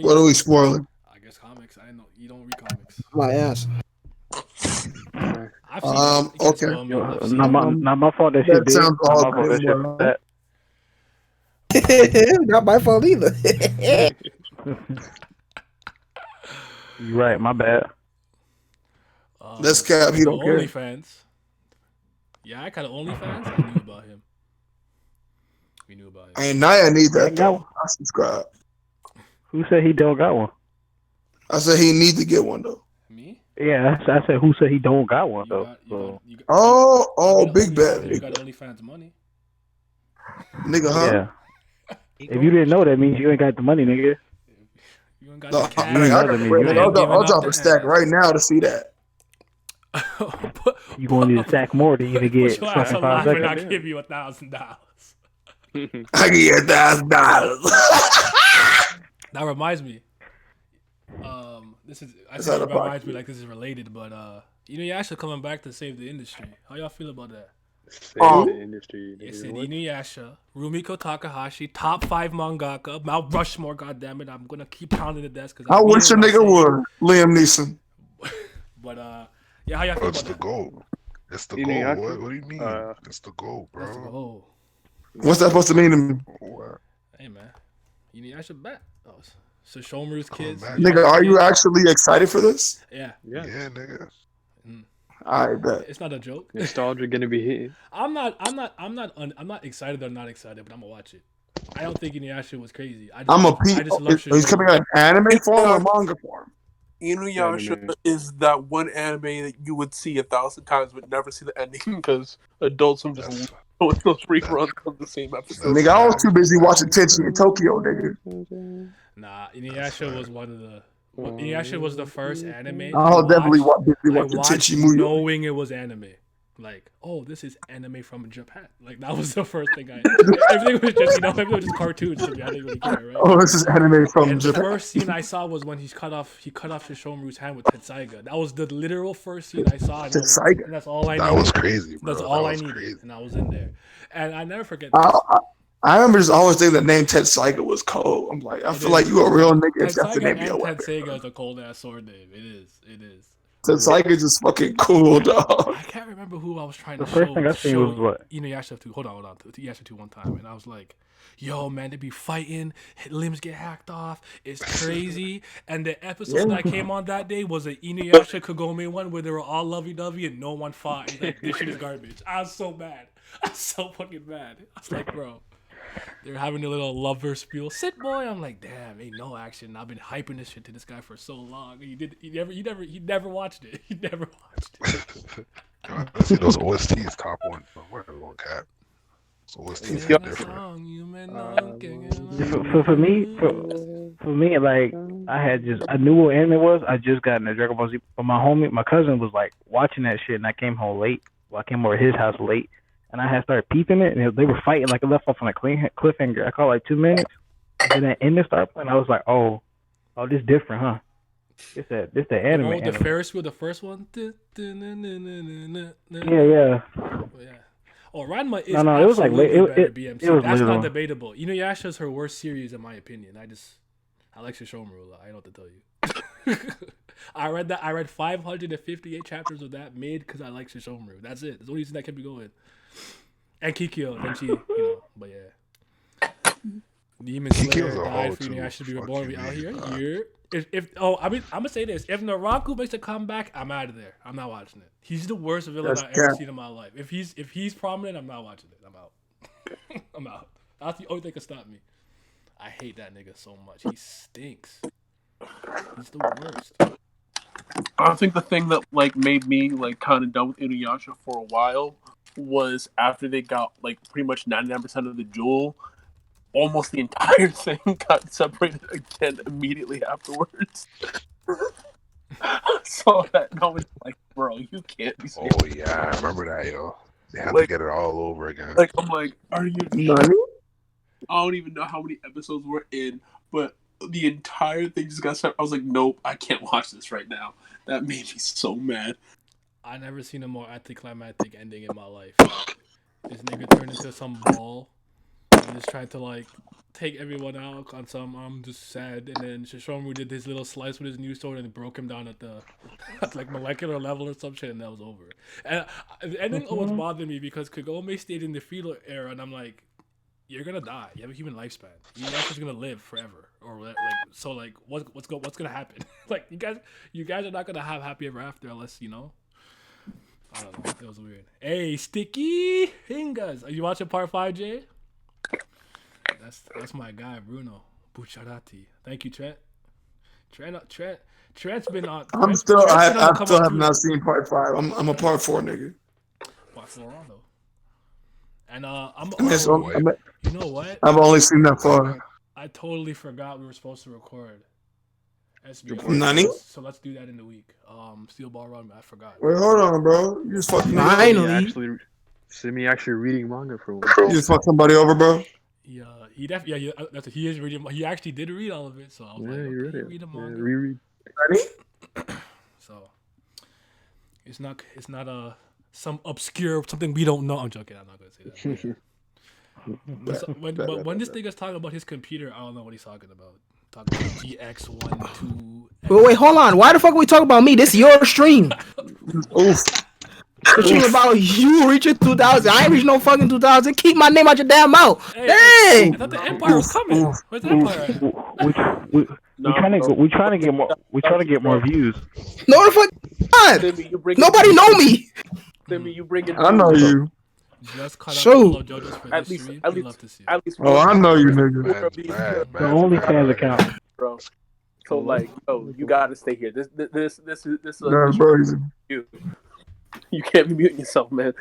What are we spoiling? I guess comics. I didn't know you don't read comics. My ass. I've seen it. You can't Okay. spoil me. I've seen it. Not my fault that That shit big. sounds Not all my fault good that and shit well. fat. Not my fault either. You right, my bad. That's cap. He don't care. OnlyFans. Yeah, I got an OnlyFans. I knew about him. We knew about him. And Naya need that Ain't got though. one. I subscribe. Who said he don't got one? I said he need to get one though. Me? Yeah, I said who said he don't got one You though. got, So, Oh, big OnlyFans, bad. You got OnlyFans money. Nigga, huh? yeah. If you didn't know, that means you ain't got the money, nigga. You ain't got No, the cash. I'll drop a stack right now to see that. You gonna need a stack more to even get Put your ass fucking 5 alive and seconds. I'll give you $1,000. I give you $1,000. That reminds me. This is related, but Inuyasha coming back to save the industry. How y'all feel about that? Save the industry. It's in Inuyasha, Rumiko Takahashi, top 5 mangaka, Mount Rushmore. Goddammit, I'm gonna keep pounding the desk because I wish a nigga would. Liam Neeson. But yeah, how y'all feel It's about the goal. It's the goal. What do you mean? It's the goal, bro. That's the goal. What's that supposed to mean to me? Hey man, Inuyasha back. So Shomuru's kids. Nigga, are you actually excited for this? Yeah. Yeah, nigga. I bet. It's not a joke. Nostalgia gonna be hitting. I'm not excited or not excited, but I'm gonna watch it. I don't think Inuyasha was crazy. I just love He's coming out in anime form or manga form? Inuyasha is that one anime that you would see 1,000 times but never see the ending because adults will just with those reruns of the same episode. Nigga, I was too busy watching Tenchi in Tokyo, nigga. Nah, Inuyasha was one of the. Inuyasha was the first anime. I'll definitely busy I watching watched Tenchi Muyo. knowing it was anime. Like, oh, this is anime from Japan. Like, that was the first thing I. Everything was just, everything was just cartoons to me. I didn't really care, right? Oh, this is anime from and Japan. The first scene I saw was when he cut off Shishomaru's hand with Tetsaiga. That was the literal first scene I saw. And Tetsaiga. And that's all I needed. That was crazy, bro. That's all I needed. And I was in there. And I never forget I remember just always thinking the name Tetsaiga was cold. I'm like, I feel like you a real nigga if that's the name of your weapon. Tetsaiga is a cold ass sword name. It is. Tetsaiga is just fucking cool, dog. I can't remember who I was trying to show. The first thing I seen was what? Inuyasha 2. Hold on. Inuyasha 2 one time. And I was like, yo, man, they be fighting. Limbs get hacked off. It's crazy. And the episode that came on that day was an Inuyasha Kagome one where they were all lovey-dovey and no one fought. He's like, this shit is garbage. I was so mad. I was so fucking mad. I was like, bro. They're having a little lover spiel. Sit boy. I'm like, damn, ain't no action. I've been hyping this shit to this guy for so long. He never watched it. He never watched it. I see those OSTs top one. Where the long cap? So OSTs are different. For me, like I had I knew what anime was. I just got into Dragon Ball Z, but my cousin was like watching that shit, and I came home late. Well, I came over to his house late. And I had started peeping it, and they were fighting like it left off on a cliffhanger. I called like 2 minutes, and then that ending started playing. I was like, oh, this different, huh? This the anime. Oh, the Ferris wheel, the first one. Yeah. Oh, Ranma is no, it was like better BMC. It was That's little. not debatable. Inuyasha is her worst series in my opinion. I like Shishomaru a lot. I don't know what to tell you. I read 558 chapters of that made because I like Shishomaru. That's it. That's the only reason that kept me going. And Kikyo, then she, but yeah. Demon Slayer died for Inuyasha to be reborn. We out here. I'm gonna say this: if Naraku makes a comeback, I'm out of there. I'm not watching it. He's the worst villain I've ever seen in my life. If he's prominent, I'm not watching it. I'm out. I'm out. That's the only thing that can stop me. I hate that nigga so much. He stinks. He's the worst. I think the thing that made me kind of done with Inuyasha for a while was after they got pretty much 99% of the jewel, almost the entire thing got separated again immediately afterwards. So that now it's bro, you can't be serious. Oh yeah, I remember that, yo. They had to get it all over again. I'm like, are you? I don't even know how many episodes we're in, but the entire thing just got started. I was like, nope, I can't watch this right now. That made me so mad. I never seen a more anticlimactic ending in my life. This nigga turned into some ball and just tried to like take everyone out on some I'm just sad, and then Shishomu did his little slice with his new sword and broke him down at the at like molecular level or some shit, and that was over. And the ending always bothered me because Kagome stayed in the fetal era, and I'm like, you're gonna die. You have a human lifespan. Inuyasha's gonna live forever, or like so. Like what's gonna happen? Like you guys are not gonna have happy ever after unless I don't know. It was weird. Hey, Sticky Hingas, are you watching part 5, Jay? That's my guy, Bruno Bucciarati. Thank you, Trent. Trent's been on. I still have not seen part 5. I'm a part 4 nigga. Part 4 on though. And you know what? I've only seen that far. I totally forgot we were supposed to record. Nani? So let's do that in the week. Steel Ball Run. I forgot. Wait, hold on, bro. You just fucking Simi actually reading manga for one. You just fuck somebody over, bro. Yeah, he is reading. He actually did read all of it, so I was he read it. Read the manga. Reread. So it's not some obscure something we don't know. I'm joking. I'm not gonna say that. But when this nigga's talking about his computer, I don't know what he's talking about. Talking about GX1, 2. Wait, hold on. Why the fuck are we talking about me? This is your stream. Oof. The stream about you reaching 2,000. I ain't reaching no fucking 2,000. Keep my name out your damn mouth. Hey, dang. I thought the Empire was coming. Where's the Empire? We trying to get more views. No the fuck not. Nobody know me. You bring it. I know you. Just cut Shoot. at least. Oh, I know you, nigga. The OnlyFans account, bro. So like, you gotta stay here. This is you. You can't be muting yourself, man.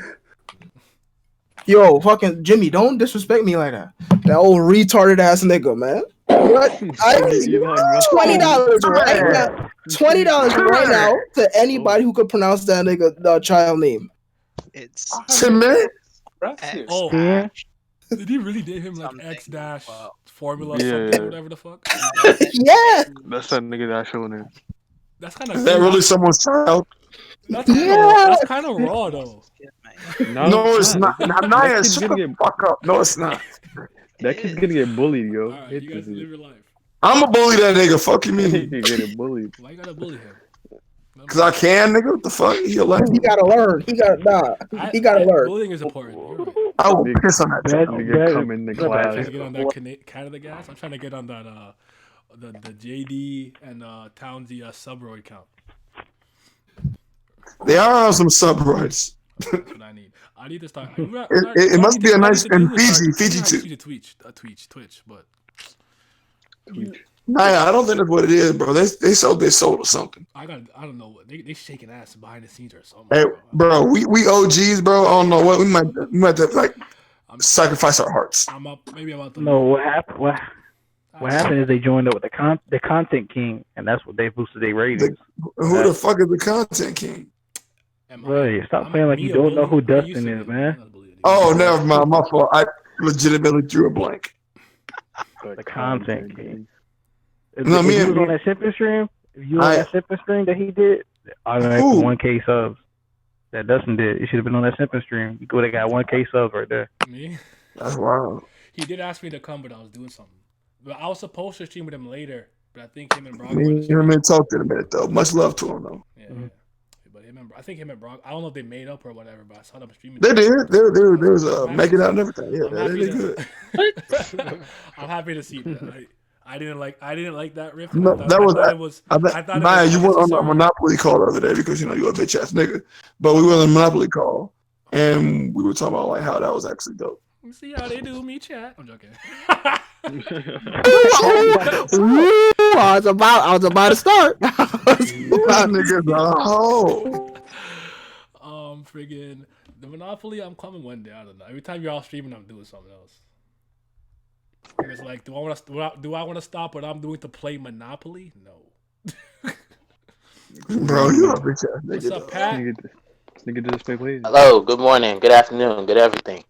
Yo, fucking Jimmy, don't disrespect me like that. That old retarded ass nigga, man. What? $20 right now. $20 right now to anybody who could pronounce that nigga child name. It's Timmy. Oh, yeah. Did he really date him like X dash formula Yeah. whatever the fuck? Yeah. That's that nigga that showing it. That's kind of. Is that really someone's child? That's kind of raw though. No, it's not. Naya, shut the fuck up. No, it's not. That kid's gonna get bullied, yo. Alright, you guys live your life. I'm a bully that nigga. Fuck you mean? He getting bullied. Why you gotta bully him? Cause I can, nigga. What the fuck? He gotta learn. He gotta learn. Bullying is important. Right. I will piss on that. Nigga come in the I'm class. trying to get on that Canada gas. I'm trying to get on that the JD and Townsy subroid account. They are on some subroids. That's what I need. I need to start. It must be a nice in Fiji too. Twitch, but. Nah, I don't think that's what it is, bro. They sold their soul or something. I don't know what they shaking ass behind the scenes or something. Hey, bro, we OGs, bro. I don't know what we might have to like sacrifice our hearts. I'm up. Maybe I'm about to. No, what happened? What happened is they joined up with the content king, and that's what they boosted their ratings. Who the fuck is the content king? Right, stop playing like you don't know who Dustin is, man. Oh, never mind. My fault. I legitimately drew a blank. The content king. If No, you was on that shipping stream, that he did, automatically 1K subs. That Dustin did. It should have been on that shipping stream. You would have got 1K subs right there. Me? That's wild. He did ask me to come, but I was doing something. But I was supposed to stream with him later, but I think him and Brock. Me and him talked in a minute though. Much love to him though. Yeah. But I think him and Brock. I don't know if they made up or whatever, but I saw them streaming. They did. There was making out and everything. Yeah, they did good. I'm happy to see that. I didn't like that riff. No, I thought Maya, you went on a Monopoly call the other day because you a bitch ass nigga. But we were on a Monopoly call and we were talking about like how that was actually dope. You see how they do me, chat. I'm joking. I was about to start. Niggas a hoe. Friggin' the Monopoly. I'm coming one day. I don't know. Every time you're all streaming, I'm doing something else. And it's like, do I want to stop what I'm doing to play Monopoly? No. Bro, you a bitch ass nigga. What's up, Pat? This nigga just play. Hello. Good morning. Good afternoon. Good everything.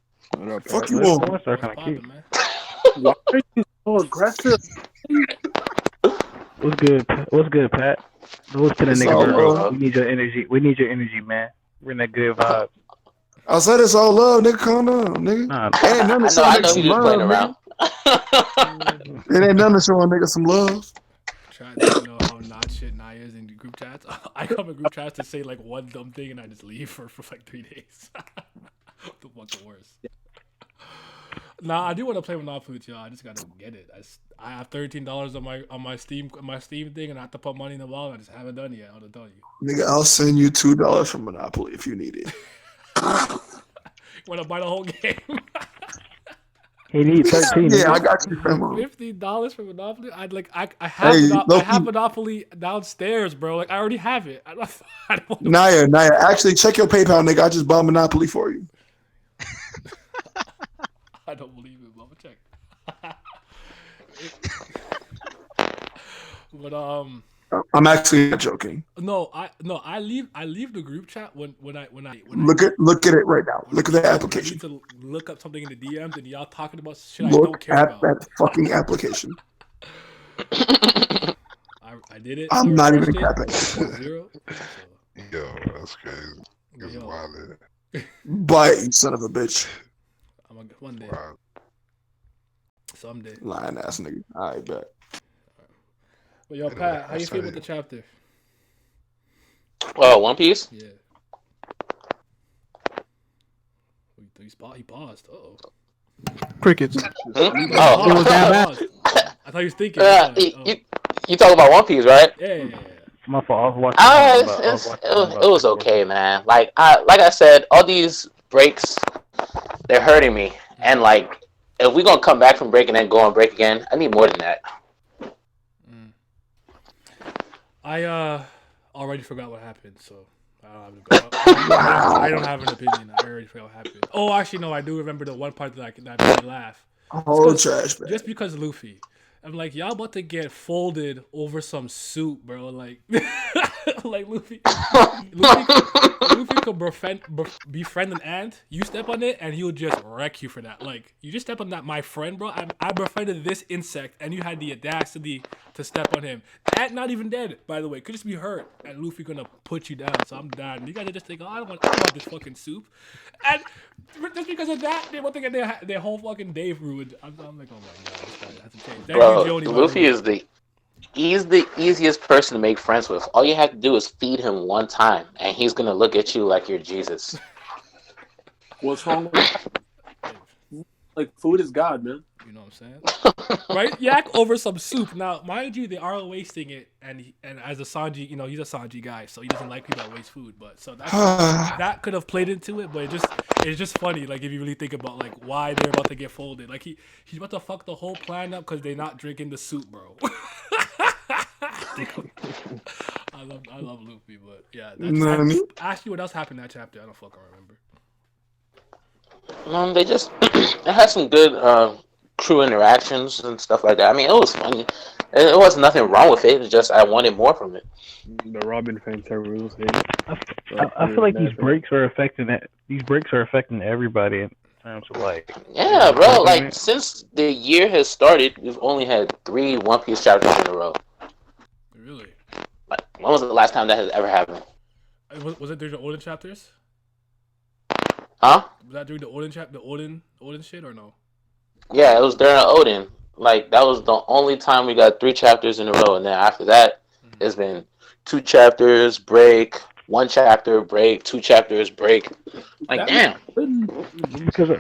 Fuck you all. Why are you so aggressive? What's good? What's good, Pat? Those to the It's nigga, all bro. love. We need your energy. We need your energy, man. We're in that good vibe. I said it's all love, nigga. Calm down, nigga. Nah, It ain't nothing to show I nigga know some he just playing love, around. nigga. It ain't nothing to show a nigga some love. Try to know how not shit Nia is in group chats. I come in group chats to say like one dumb thing and I just leave for like 3 days. The fucking worst. Nah, I do want to play Monopoly with y'all. I just gotta get it. I have $13 on my Steam thing, and I have to put money in the wallet. I just haven't done it yet. I'll tell you. Nigga, I'll send you $2 from Monopoly if you need it. Want to buy the whole game? he needs 13. Yeah, I got you, famo. $15 for Monopoly. I have Monopoly downstairs, bro. Like I already have it. I don't Naya, actually check your PayPal, nigga. I just bought Monopoly for you. I don't believe it, but I'm gonna check. But I'm actually not joking. No, I leave the group chat when I look at it right now. Look at the application. I need to look up something in the DMs and y'all talking about shit I don't care about. Look at that fucking application. I did it. I'm not even capping. 0. Yo, that's crazy. It's wild. Bye, you son of a bitch. I'm gonna one day. Wow. Someday. Lying ass nigga. All right, bet. Well, yo, Pat, how you feel with the chapter? One Piece? Yeah. He paused. Uh-oh. Crickets. Oh. It was that bad. I thought he was thinking. You talking about One Piece, right? Yeah. My fault. I was watching. It was okay, man. Like I said, all these breaks, they're hurting me. And like, if we're gonna come back from break and then go on break again, I need more than that. I already forgot what happened, so I don't have to go. I don't have an opinion. I already forgot what happened. Oh, actually, no, I do remember the one part that made me laugh. Oh, trash, man. Just because Luffy. I'm like, y'all about to get folded over some soup, bro. Like, like Luffy could befriend an ant. You step on it, and he'll just wreck you for that. Like, you just step on that, my friend, bro. I befriended this insect, and you had the audacity to step on him. Ant not even dead, by the way. Could just be hurt, and Luffy gonna put you down. So I'm down. You guys are just thinking, oh, I don't want this fucking soup. And just because of that, they want to get their whole fucking day ruined. I'm like, oh my god, this guy has to change. Bro, Luffy is he's the easiest person to make friends with. All you have to do is feed him one time, and he's gonna look at you like you're Jesus. What's wrong with that? Like, food is God, man. You know what I'm saying? Right? Yak over some soup. Now, mind you, they are wasting it, and as a Sanji, you know, he's a Sanji guy, so he doesn't like people that waste food. But so that could have played into it, but it's just funny, like if you really think about like why they're about to get folded. Like he's about to fuck the whole plan up because they're not drinking the soup, bro. I love Luffy, but yeah. Ask you what else happened in that chapter. I don't fucking remember. They just it had some good crew interactions and stuff like that. I mean, it was funny. It wasn't nothing wrong with it. It's just I wanted more from it. The Robin fan rules. I feel like these breaks are affecting it. These breaks are affecting everybody in terms of like. Yeah, bro. Like since the year has started, we've only had 3 One Piece chapters in a row. Really? Like, when was the last time that has ever happened? Was it during the Odin chapters? Huh? Was that during the Odin shit or no? Yeah, it was during Odin. Like that was the only time we got 3 chapters in a row, and then after that, it's been 2 chapters, break, 1 chapter, break, 2 chapters, break. Like damn. Because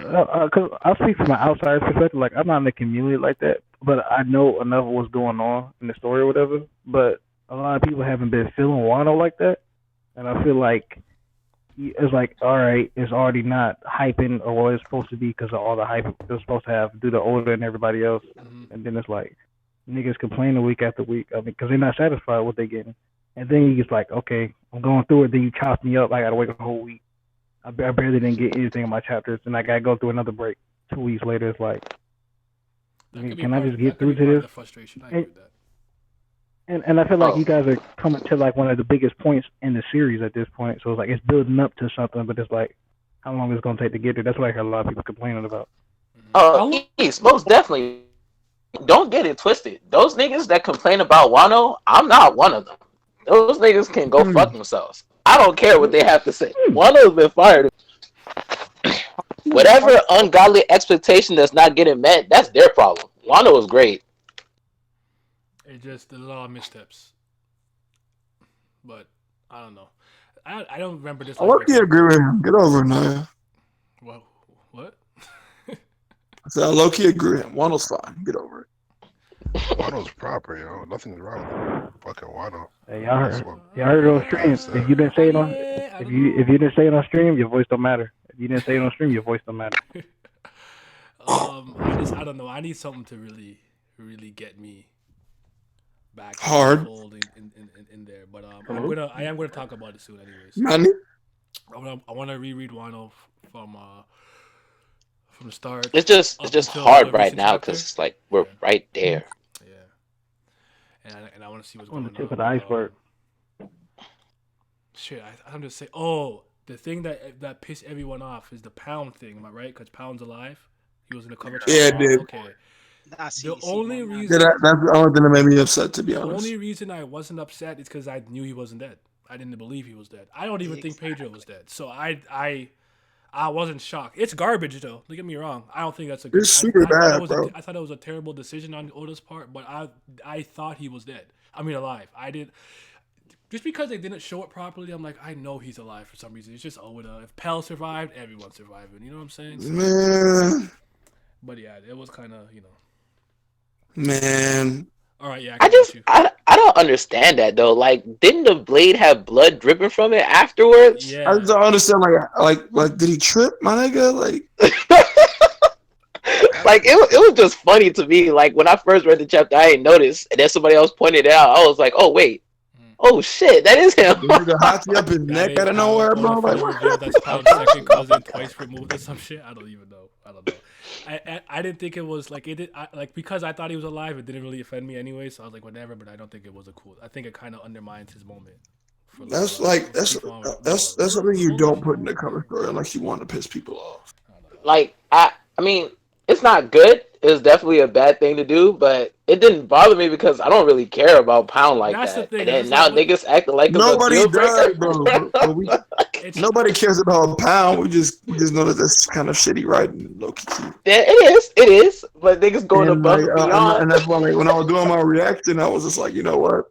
I'll speak from an outsider's perspective. Like I'm not in the community like that, but I know enough of what's going on in the story or whatever. But a lot of people haven't been feeling Wano like that, and I feel like it's like, all right, it's already not hyping or what it's supposed to be because of all the hype it's supposed to have due to Oda and everybody else. And then it's like niggas complaining week after week. I mean, because they're not satisfied with what they're getting. And then you just like, okay, I'm going through it. Then you chop me up. I got to wait a whole week. I barely didn't get anything in my chapters. And I got to go through another break. 2 weeks later, it's like, can I just get through to this? Frustration. I agree with that. And I feel like you guys are coming to like one of the biggest points in the series at this point. So it's like it's building up to something, but it's like how long it's gonna take to get there. That's what I hear a lot of people complaining about. Most definitely. don't get it twisted. Those niggas that complain about Wano, I'm not one of them. Those niggas can go fuck themselves. I don't care what they have to say. Wano's been fired. Whatever ungodly expectation that's not getting met, that's their problem. Wano was great. It just there's a lot of missteps. But I don't know. I don't remember this. I low-key agree with him. Get over it, Naya. What? I said I low-key agree with him. Wano's fine. Get over it. Wano's proper, yo. Nothing's wrong with fucking Wano. Hey, y'all heard it on stream. If you didn't say it on, if you didn't say it on stream, your voice don't matter. If you didn't say it on stream, your voice don't matter. I don't know. I need something to really get me back hard in there. But I am gonna talk about it soon, anyways. Nani? I want to reread Wano from the start. It's just hard right now because it's like we're right there. Yeah. And I want to see what's going on. On the tip of the iceberg. Shit, I'm just saying. Oh, the thing that pissed everyone off is the Pound thing. Am I right? Because Pound's alive. He was in the cover. Yeah, it did. Okay. The only reason that's the only thing that made me upset, to be honest. The only reason I wasn't upset is because I knew he wasn't dead. I didn't believe he was dead. I don't even think Pedro was dead. So I wasn't shocked. It's garbage though. Don't get me wrong. I don't think that's a good. It's super bad, bro. I thought it was a terrible decision on Oda's part, but I thought he was dead. I mean alive. I did. Just because they didn't show it properly, I'm like, I know he's alive for some reason. It's just Oda. If Pell survived, everyone's surviving. You know what I'm saying? So, man. But yeah, it was kind of, Man. All right, yeah. I don't understand that though. Like, didn't the blade have blood dripping from it afterwards? Yeah. I just don't understand. Like, did he trip, my nigga? Like, like it was just funny to me. Like when I first read the chapter, I didn't notice, and then somebody else pointed it out. I was like, oh wait, oh shit, that is him. Nigga hockey up his neck out of nowhere, bro. Like, that's Pound's second cousin, twice removed or some shit. I don't even know. I didn't think it was like it did. Because I thought he was alive, it didn't really offend me anyway. So I was like, whatever. But I don't think it was a cool. I think it kind of undermines his moment. That's something you don't put in the cover story unless you want to piss people off. Like I mean, it's not good. It's definitely a bad thing to do, but it didn't bother me because I don't really care about Pound like that. And then now niggas acting like nobody does, bro. Nobody cares about Pound. We just know that that's kind of shitty writing, low key. Yeah, it is. But niggas going above and beyond. And that's why, like, when I was doing my reaction, I was just like, you know what?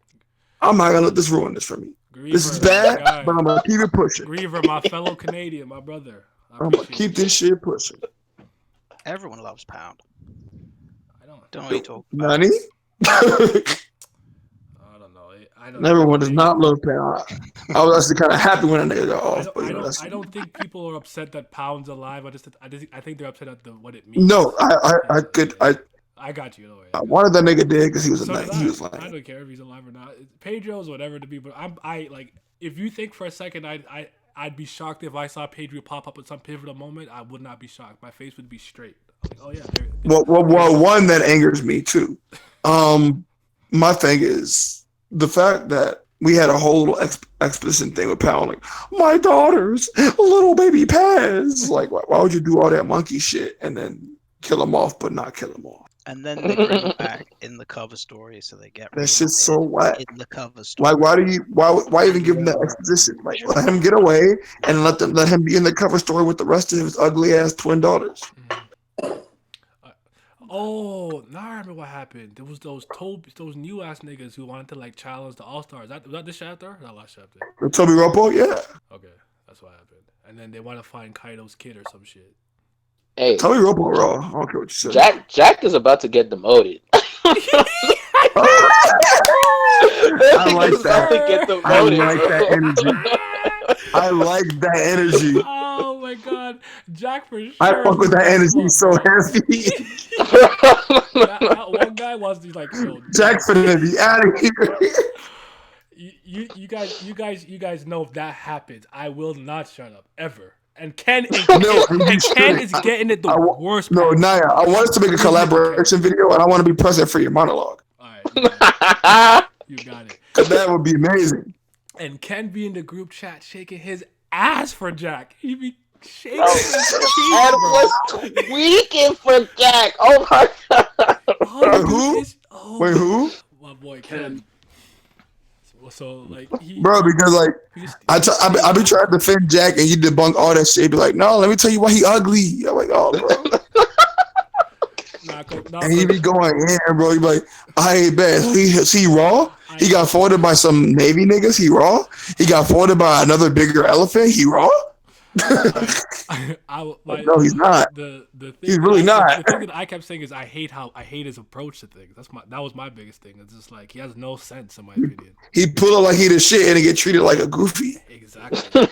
I'm not gonna let this ruin this for me. Griever, this is bad, but I'm gonna keep it pushing. Griever, my fellow Canadian, my brother. I'm gonna keep this shit pushing. Everyone loves Pound. Don't know what you talk about. Nani? I don't Everyone does not love Pound. I was actually kind of happy when a nigga got off. I don't think people are upset that Pound's alive. I think they're upset at what it means. No, I got you. Don't worry. I wanted that nigga dead because he was he was like. I don't care if he's alive or not. Pedro's whatever to be, but I like if you think for a second I'd be shocked if I saw Pedro pop up at some pivotal moment. I would not be shocked. My face would be straight. Like, oh yeah. Well, one that angers me too. My thing is the fact that we had a whole little explicit thing with Pound, like my daughter's little baby Paz. Like, why would you do all that monkey shit and then kill him off, but not kill him off? And then they bring him back in the cover story, so they get that shit's so whack. In the cover story, like why even give him that exposition? Like, let him get away and let him be in the cover story with the rest of his ugly ass twin daughters. Oh, now I remember what happened. There was those new ass niggas who wanted to like challenge the All Stars. Was that this chapter? That last chapter. The Toby Ropo, yeah. Okay, that's what happened. And then they want to find Kaido's kid or some shit. Hey, Toby Ropo raw. I don't care what you said. Jack is about to get demoted. I like that. I like that energy. I like that energy. Oh my god, Jack for sure. I fuck with that energy so heavy. that one guy was like, yo, Jack finna be out of here. You guys know if that happens, I will not shut up ever. And Ken is getting it the worst. No, Naya, I want us to make a collaboration video, and I want to be present for your monologue. All right, you got it. Cause that would be amazing. And Ken be in the group chat shaking his ass for Jack. He be shaking his cheeks, was tweaking for Jack. Oh my god. Who? Wait, who? My boy Ken. So like bro, because like I be trying to defend Jack and you debunk all that shit. Be like, no, let me tell you why he ugly. I'm like, oh, bro. And he be going in, bro. He be like, I ain't bad. He raw. He got folded by some Navy niggas. He raw. He got folded by another bigger elephant. He raw. No, he's not. He's really not. The thing that I kept saying is I hate his approach to things. That was my biggest thing. It's just like he has no sense in my opinion. He pull up like he the shit and get treated like a goofy. Exactly.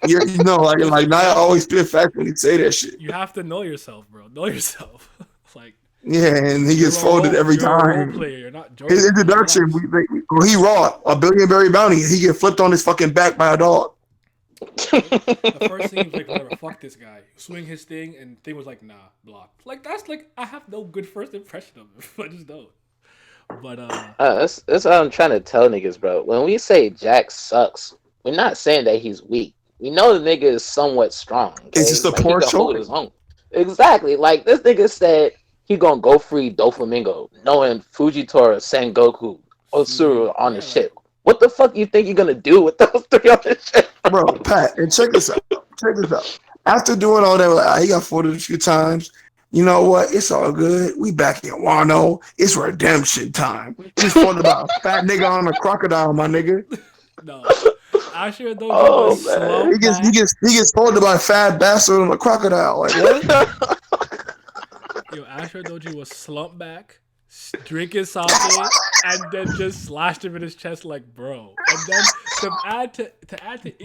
You know, like Nia always spit facts when he say that shit. You have to know yourself, bro. Know yourself. Like yeah, and he gets folded every time. His introduction, he raw a billion-berry bounty. He get flipped on his fucking back by a dog. The first thing was like, whatever, fuck this guy. Swing his thing, and thing was like, nah, block. Like that's like I have no good first impression of him. I just don't. But that's what I'm trying to tell niggas, bro. When we say Jack sucks, we're not saying that he's weak. We know the nigga is somewhat strong. Okay? It's just a like, poor choice. Exactly. Like this nigga said he gonna go free Doflamingo, knowing Fujitora, Sengoku, Otsuru on the ship. What the fuck you think you're gonna do with those three on the ship? Bro, Pat, and check this out. After doing all that, like, he got folded a few times. You know what? It's all good. We back in Wano. It's redemption time. He's folded by a fat nigga on a crocodile, my nigga. No. Asher though he gets folded by a fat bastard on a crocodile. Like what? Yo, Asher Doji was slumped back, drinking sake, and then just slashed him in his chest like, bro. And then to add to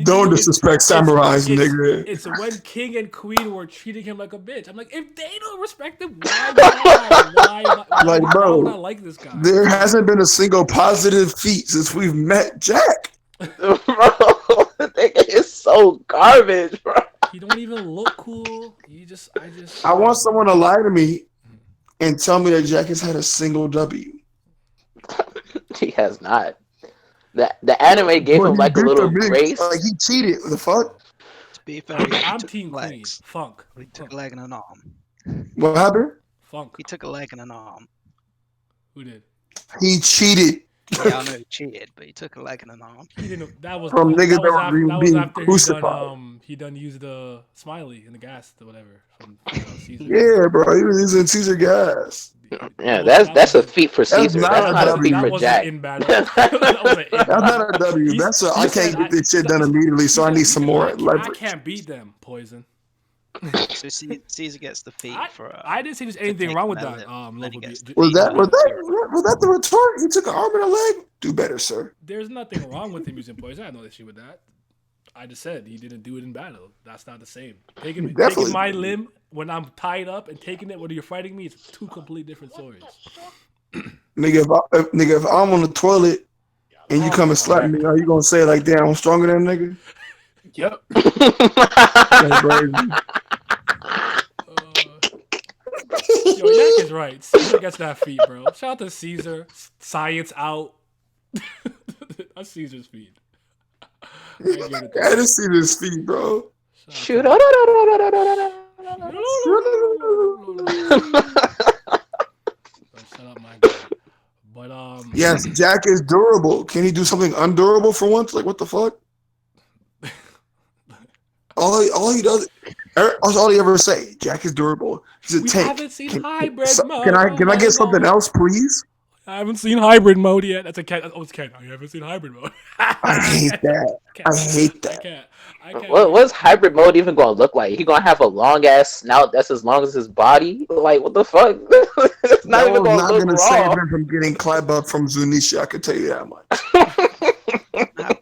don't disrespect samurais, nigga. It's when King and Queen were treating him like a bitch. I'm like, if they don't respect him, why like, bro, would I like this guy? There hasn't been a single positive feat since we've met Jack. Bro, that nigga is so garbage, bro. He don't even look cool. I want someone to lie to me and tell me that Jack has had a single W. He has not. The anime gave him like a little grace. Like he cheated. What the fuck? To be fair, I'm Team Queen. Funk. He took a leg and an arm. What happened? Funk. He took a leg and an arm. Who did? He cheated. Yeah, I know he cheated, but he took a leg and an arm. He didn't. That was from niggas that were being crucified. He done used the smiley and the gas or whatever from Caesar. Yeah, bro, he was using Caesar gas. Yeah, that's a feat for Caesar. That's not a feat for Jack. That's not a W. That's a I can't get this shit done immediately, so I need some more leverage. I can't beat them, Poison. So Caesar gets the feat for. I didn't see there's anything wrong with that. Was that the retort? He took an arm and a leg. Do better, sir. There's nothing wrong with him using poison. I have no issue with that. I just said he didn't do it in battle. That's not the same. Taking my limb when I'm tied up and taking it when you're fighting me, it's two completely different stories. Nigga, if I'm on the toilet and you come and slap me, are you gonna say like, damn, I'm stronger than a nigga? Yep. Yo, Yak is right. Caesar gets that feat, bro. Shout out to Caesar. Science out. That's Caesar's feat. I didn't see this feat, bro. Shoot. Shut up, my guy. But yes, Jack is durable. Can he do something undurable for once? Like what the fuck? All he does, all he ever say. Jack is durable. He's a tank. We haven't seen hybrid mode. Can I get something else, please? I haven't seen hybrid mode yet. That's a Ken. Oh, it's Ken. I haven't seen hybrid mode. I hate that. I hate that. I can't. What's hybrid mode even gonna look like? He gonna have a long ass snout that's as long as his body? Like what the fuck? It's not even gonna look raw. Save him from getting clapped up from Zunisha. I can tell you that much.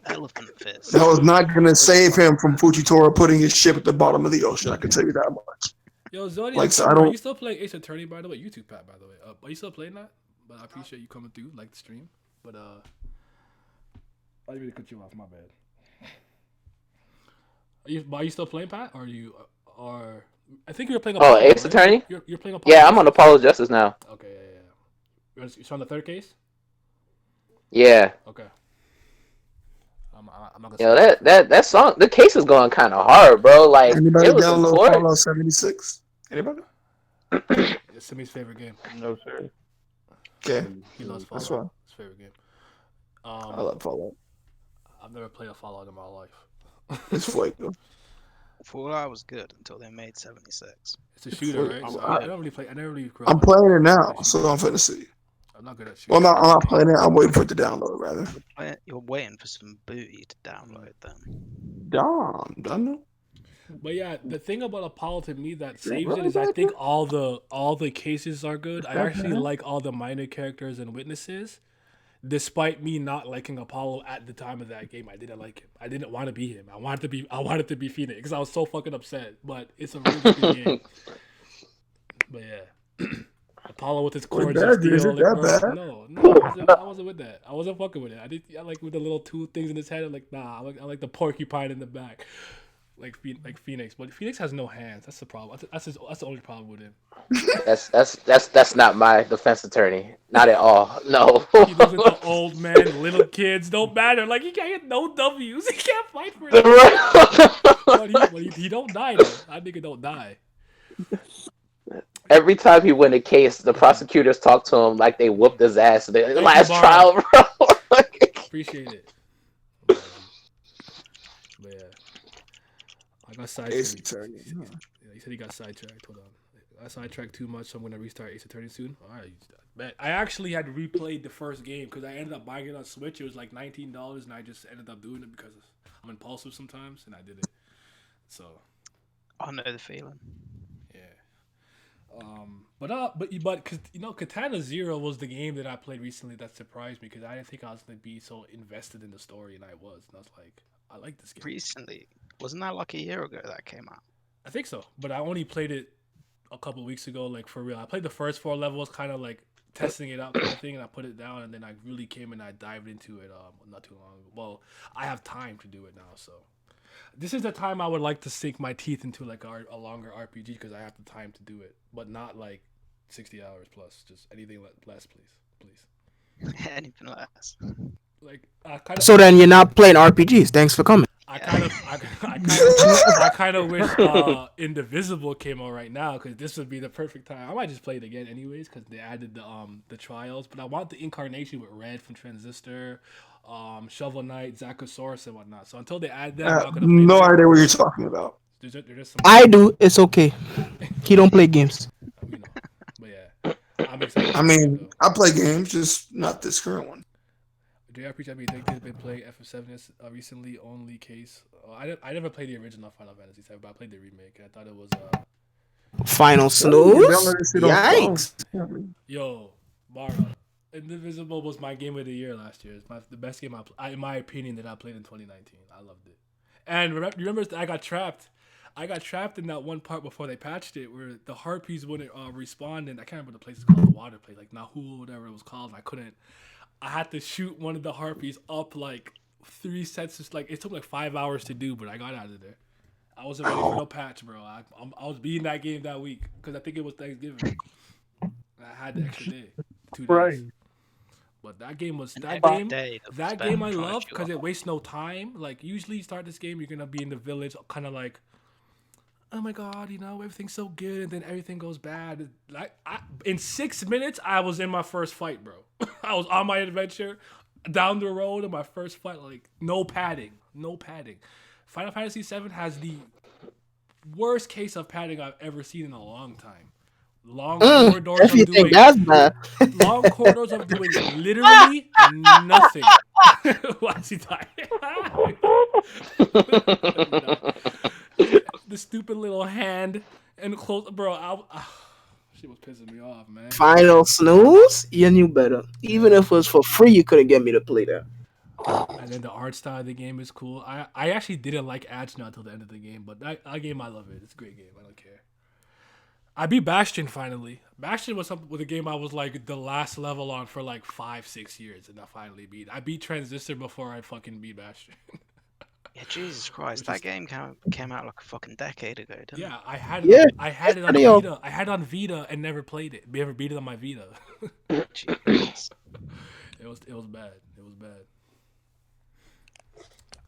Elephant fist. That was not gonna save him from Fujitora putting his ship at the bottom of the ocean. I can tell you that much. Yo, Zodiac, are you still playing Ace Attorney, by the way? YouTube, Pat, by the way. Are you still playing that? But I appreciate you coming through, like the stream. But I didn't really cut you off. My bad. Are you still playing, Pat? Or are you? Or I think you were playing. Ace Attorney. You're playing. Yeah, I'm on Apollo Justice now. Okay, yeah. You're on the third case. Yeah. Okay. I'm not gonna that song, the case is going kind of hard, bro. Like anybody it was download Fallout 76? Anybody? It's Simi's favorite game. No sir. Okay, He loves that's Fallout. fine. His favorite game. I love Fallout. I've never played a Fallout in my life. It's fuego. Fallout was good until they made 76. It's a shooter, right? So I don't really play. I never really grew up. I'm playing it now, so I'm finna see. I'm not good at Well, shooting. I'm not playing it. I'm waiting for it to download, rather. You're waiting for some booty to download them. Don't know. But yeah, the thing about Apollo to me that saves it is I think all the cases are good. I actually like all the minor characters and witnesses. Despite me not liking Apollo at the time of that game, I didn't like him. I didn't want to be him. I wanted to be Phoenix because I was so fucking upset. But it's a really good game. But yeah, Apollo with his cords and steel. No, I wasn't with that. I wasn't fucking with it. I like with the little two things in his head. I'm like, nah, I like the porcupine in the back. Like Phoenix, but Phoenix has no hands. That's the problem. That's the only problem with him. That's not my defense attorney. Not at all. No. He listen to old men, little kids. Don't matter. Like he can't get no W's. He can't fight for it. But he don't die though. That nigga don't die. Every time he win a case, the prosecutors talk to him like they whooped his ass. The last trial, bro. Appreciate it. But yeah. I got sidetracked. He said he got sidetracked. Hold on. I sidetracked too much, so I'm gonna restart Ace Attorney soon. All right, bet. I actually had replayed the first game because I ended up buying it on Switch. It was like $19, and I just ended up doing it because I'm impulsive sometimes, and I did it. So I know the feeling. Yeah. But cause Katana Zero was the game that I played recently that surprised me because I didn't think I was gonna be so invested in the story, and I was. And I was like, I like this game. Recently, wasn't that like a year ago that came out? I think so, but I only played it a couple of weeks ago, like for real. I played the first 4 levels, kind of like testing it out kind of thing, and I put it down, and then I really came and I dived into it not too long ago. Well, I have time to do it now, so this is the time I would like to sink my teeth into like a longer RPG because I have the time to do it, but not like 60 hours plus. Just anything less, please. Anything less. Like So then you're not playing RPGs. Thanks for coming. I kind of wish Indivisible came out right now because this would be the perfect time. I might just play it again anyways because they added the trials, but I want the incarnation with Red from Transistor, Shovel Knight, Zachosaurus, and whatnot. So until they add that, I'm not gonna play no idea what you're talking about. I do. It's okay. He don't play games. But yeah, I'm excited. I mean, I play games, just not this current one. JRPG, I mean, they've been playing FF7 recently, only case. I never played the original Final Fantasy VII, but I played the remake. I thought it was Final Snooze. Yikes! Yo, Mara, Indivisible was my game of the year last year. It's the best game in my opinion that I played in 2019. I loved it. And remember I got trapped. I got trapped in that one part before they patched it, where the harpies wouldn't respawn, and I can't remember the place it's called, the water place, like Nahu, whatever it was called. And I couldn't. I had to shoot one of the harpies up like 3 sets. Just like it took like 5 hours to do, but I got out of there. I wasn't ready for no patch, bro. I was beating that game that week because I think it was Thanksgiving. I had the extra day, 2 days. But that game was that game I love because it wastes no time. Like usually you start this game, you're gonna be in the village, kind of like, oh my god, everything's so good, and then everything goes bad. Like in 6 minutes, I was in my first fight, bro. I was on my adventure down the road in my first fight, like no padding. Final Fantasy VII has the worst case of padding I've ever seen in a long time. Long corridors if you think that's bad. Long corridors of doing literally nothing. Why is he dying? The stupid little hand and close, bro. She was pissing me off, man. Final Snooze? You knew better. Even if it was for free, you couldn't get me to play that. And then the art style of the game is cool. I actually didn't like Ajna until the end of the game, but that game I love it. It's a great game. I don't care. I beat Bastion finally. Bastion was a game I was like the last level on for like 5-6 years, and I finally beat. I beat Transistor before I fucking beat Bastion. Yeah, Jesus Christ, that game came out like a fucking decade ago, didn't it? Yeah, I had it on Vita. I had it on Vita and never played it. Never beat it on my Vita. Jeez. It was bad. It was bad.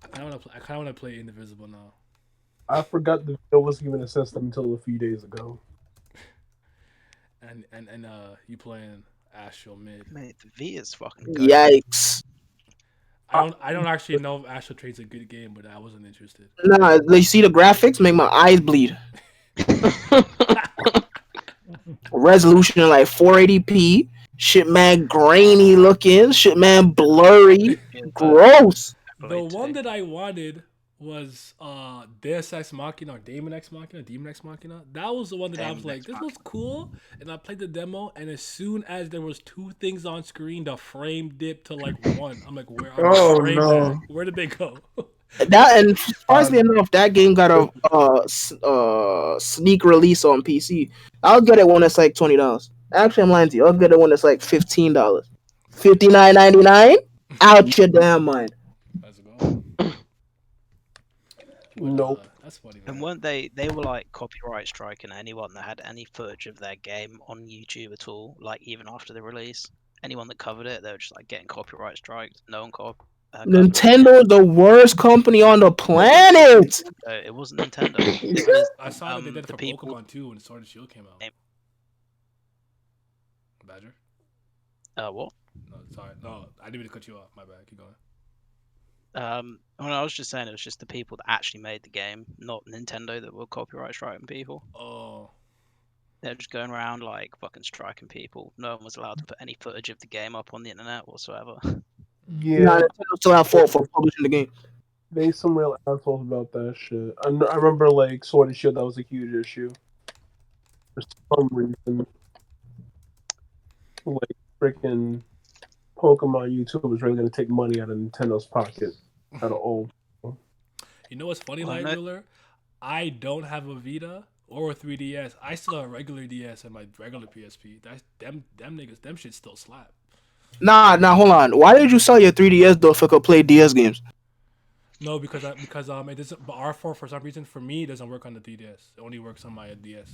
I kind of want to play Indivisible now. I forgot the video wasn't even a system until a few days ago. And you playing Astral Mid. Mate, the Vita's fucking good. Yikes. I don't actually know if Astral Trade's a good game, but I wasn't interested. Nah, you see the graphics make my eyes bleed. Resolution like 480p. Shit, man, grainy looking. Shit, man, blurry. Gross. The one that I wanted was Deus Ex Machina or Demon Ex Machina. That was the one that I was like, this was cool, and I played the demo, and as soon as there was 2 things on screen, the frame dipped to like 1. I'm like, where are the frames at? Where did they go? That, and surprisingly enough, that game got a sneak release on PC. I'll get it when it's like $20. Actually, I'm lying to you. I'll get it when it's like $15. $59.99. Out your damn mind. Let's go. Nope. That's funny. And weren't they were like copyright striking anyone that had any footage of their game on YouTube at all, like even after the release. Anyone that covered it, they were just like getting copyright striked. No one Nintendo is the worst company on the planet. It wasn't Nintendo. I saw that they did it for Pokemon too when Sword and Shield came out. Badger? What? No, sorry. No, I didn't mean to cut you off. My bad. Keep going. Well, I was just saying it was just the people that actually made the game, not Nintendo, that were copyright striking people. Oh. They're just going around like fucking striking people. No one was allowed to put any footage of the game up on the internet whatsoever. Yeah. Nah, Nintendo still have fault for publishing the game. They some real assholes about that shit. I remember like Sword and Shield, that was a huge issue. For some reason. Like freaking Pokemon YouTube is really gonna take money out of Nintendo's pocket at all. You know what's funny, Light Ruler? I don't have a Vita or a 3DS. I still have a regular DS and my regular PSP. That's them niggas. Them shit still slap. Nah, hold on. Why did you sell your 3DS though if I could play DS games? No, because it doesn't. But R4 for some reason for me doesn't work on the 3DS. It only works on my DS.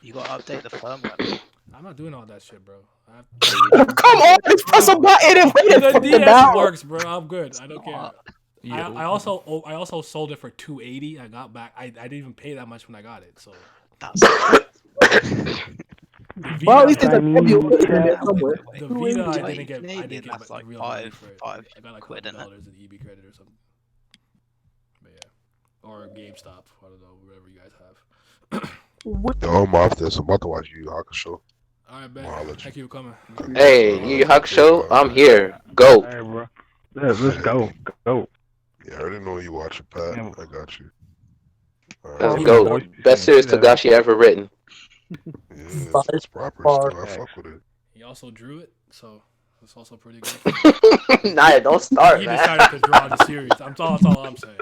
You gotta update the firmware. I'm not doing all that shit, bro. Come on, just press a button and wait the for DS down. works, bro. I'm good. I don't care. I also sold it for $280. I got back. I didn't even pay that much when I got it. So that's. Well, at least there's a review somewhere. The Vita, I didn't get that's like real five for it. I got like quid in $5 in EB credit or something. But yeah, or GameStop. I don't know, whatever you guys have. Yo, I'm off this. I'm about to watch Yu Yu Hakusho. Alright, Ben. Thank you for coming. Hey, Yu Yu Hakusho, I'm here. Go. Hey, bro. Let's go. Go. Yeah, I already know you watching, Pat. I got you. Let's go. Best series Togashi ever written. Yeah, it's proper still. I fuck with it. He also drew it, so it's also pretty good. Nah, don't start, he man. decided to draw the series. That's all I'm saying.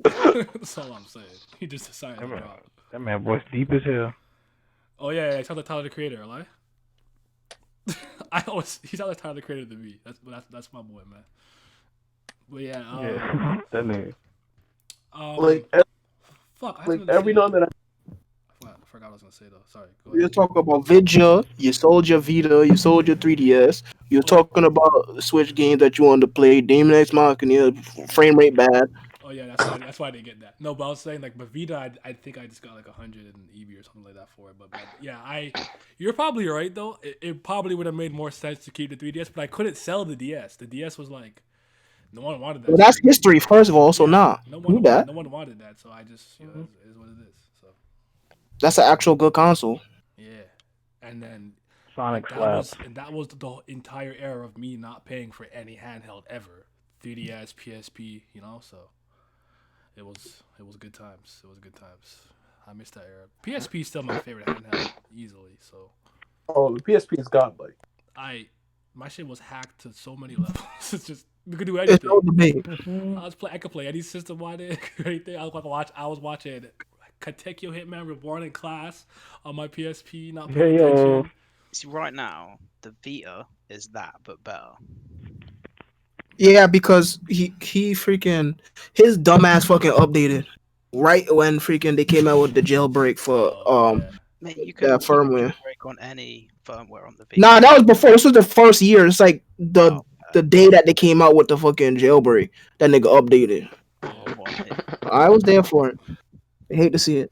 That's all I'm saying. He just decided to draw it. That man voice deep as hell. Oh yeah, it's not the Tyler the Creator, lie. He's not the Tyler the Creator to me. That's my boy, man. But yeah, that nigga. Every now and then I forgot what I was gonna say though. Sorry. Go ahead. You're talking about Vidya, you sold your Vita, you sold your 3DS. You're talking about Switch games that you want to play, Demon X Machina, frame rate bad. Oh yeah, that's why I didn't get that. No, but I was saying like, but Vita, I think I just got like 100 in EB or something like that for it. But yeah, you're probably right though. It probably would have made more sense to keep the 3DS, but I couldn't sell the DS. The DS was like, no one wanted that. Well, that's history, first of all. So nah, no one wanted that. So I just, it is what it is. So that's an actual good console. Yeah, and then Sonic that was the entire era of me not paying for any handheld ever. 3DS, PSP, so. It was good times. It was good times. I missed that era. PSP is still my favorite handheld, easily. So. Oh, the PSP is godlike. My shit was hacked to so many levels. It's just we could do anything. I could play any system on it. Anything. I was watching Katekyo Hitman Reborn in class on my PSP. Not paying attention. See, right now the Vita is that, but better. Yeah, because he freaking his dumbass fucking updated right when freaking they came out with the jailbreak for Man, you can firmware. Jailbreak on any firmware on the Vita. Nah, that was before. This was the first year. It's like the day that they came out with the fucking jailbreak. That nigga updated. I was there for it. I hate to see it.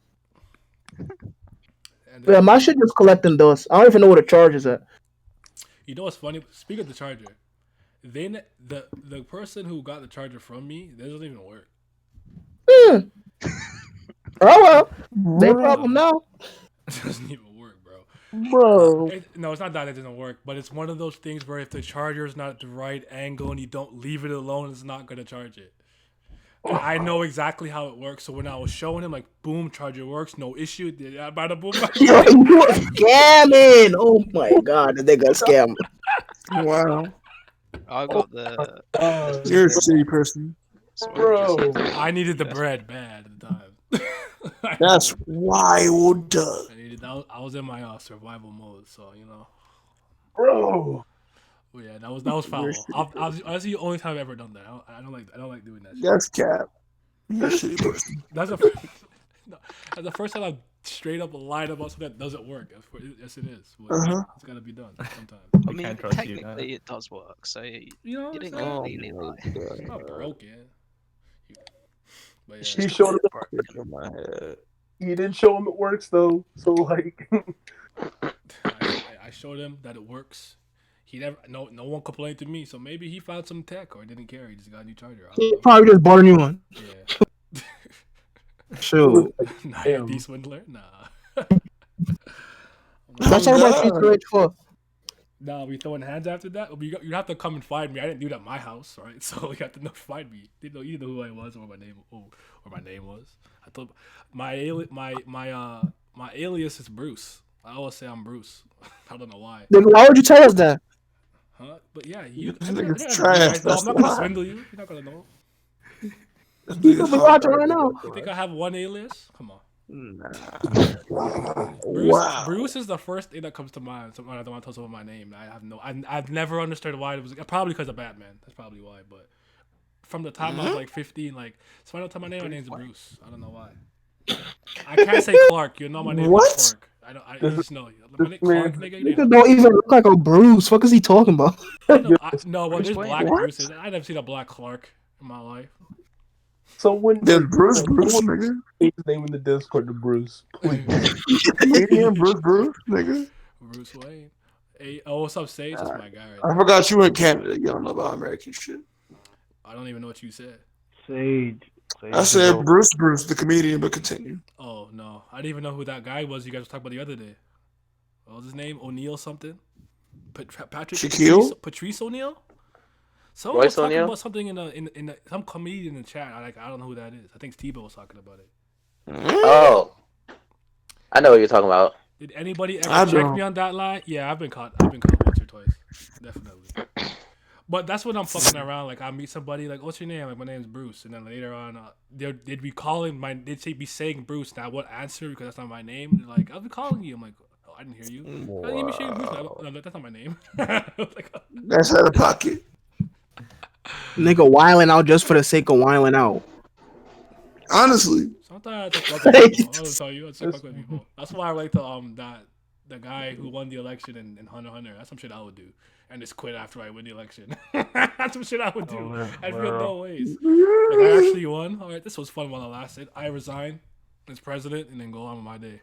And Yeah, then, my shit just collecting dust. I don't even know where the charge is at. you know what's funny? Speaking of the charger, then the person who got the charger from me, it doesn't even work. Oh well, their Bro, problem now. It doesn't even work, bro. bro. No, it's not that it doesn't work, but it's one of those things where if the charger is not at the right angle and you don't leave it alone, it's not gonna charge it. And I know exactly how it works. So when I was showing him, like, boom, charger works, no issue. Bada boom. Yo, you are scamming. Oh my god, they got scammed. Wow. I got the. You're a shitty person. Bro. I needed the bread bad at the time. That's wild. I was in my survival mode, so you know. Bro. Well, yeah, that was foul. That's the only time I've ever done that. I don't like doing that shit. That's cap. You're a shitty person. That's the first time I've straight up lied about something that doesn't work. Yes, it is. But It's gotta be done sometimes. I mean, technically it does work, so you didn't completely lie. It's not broken. But yeah. He showed him In my head. He didn't show him it works though. So like I showed him that it works. He never no one complained to me, so maybe he found some tech or didn't care. He just got a new charger. He probably just bought a new one. Yeah. Sure. Nah, you're a swindler? Nah. That's all my feet rich for. Nah, we throwing hands after that? You have to come and find me. I didn't do that at my house, right? So you have to find me. You didn't know who I was or what my name was. I thought my alias is Bruce. I always say I'm Bruce. I don't know why. Then why would you tell us that? Huh? But yeah, you. Nigga's trash. I'm not gonna swindle you. You're not gonna know. You can be watching right now. You think I have one alias? Come on. Wow. Bruce is the first thing that comes to mind. So when I don't want to tell someone my name, I've never understood why it was. Probably because of Batman. That's probably why. But from the time I was like 15, like, so I don't tell my name. My name's Bruce. I don't know why. I can't say Clark. You know my name is Clark. I just know you. Clark, nigga. You don't even look like a Bruce. What is he talking about? No, there's black Bruces. I never seen a black Clark in my life. so when There's Bruce, nigga. his name in the Discord to Bruce, please. Comedian Bruce, nigga. Bruce Wayne. Hey, what's up, Sage? That's my guy right I there. forgot you in Canada. You don't know about American shit. I don't even know what you said. Sage. I said Bruce, the comedian, but continue. Oh, no. I didn't even know who that guy was you guys were talking about the other day. What was his name? O'Neal something? Patrick Shaquille? Patrice O'Neal? Someone was Royce talking O'Neal? about something in some comedian in the chat. I don't know who that is. I think Steve was talking about it. Oh, I know what you're talking about. Did anybody ever check me on that line? Yeah, I've been caught once or twice. Definitely. But that's when I'm fucking around. Like, I meet somebody, like, what's your name? Like, my name's Bruce. And then later on, they'd be calling they'd be saying Bruce, and I wouldn't answer because that's not my name. They're like, I'll be calling you. I'm like, oh, I didn't hear you. Wow. You be saying Bruce. No, that's not my name. Like, That's out of pocket. Nigga whiling out just for the sake of whiling out. Honestly. Sometimes I fuck with people. I'll tell you, I fuck with people. That's why I like the guy who won the election in Hunter x Hunter. That's some shit I would do. And just quit after I win the election. That's some shit I would do. I feel no ways. Like, I actually won. All right, this was fun while it lasted. I resign as president and then go on with my day.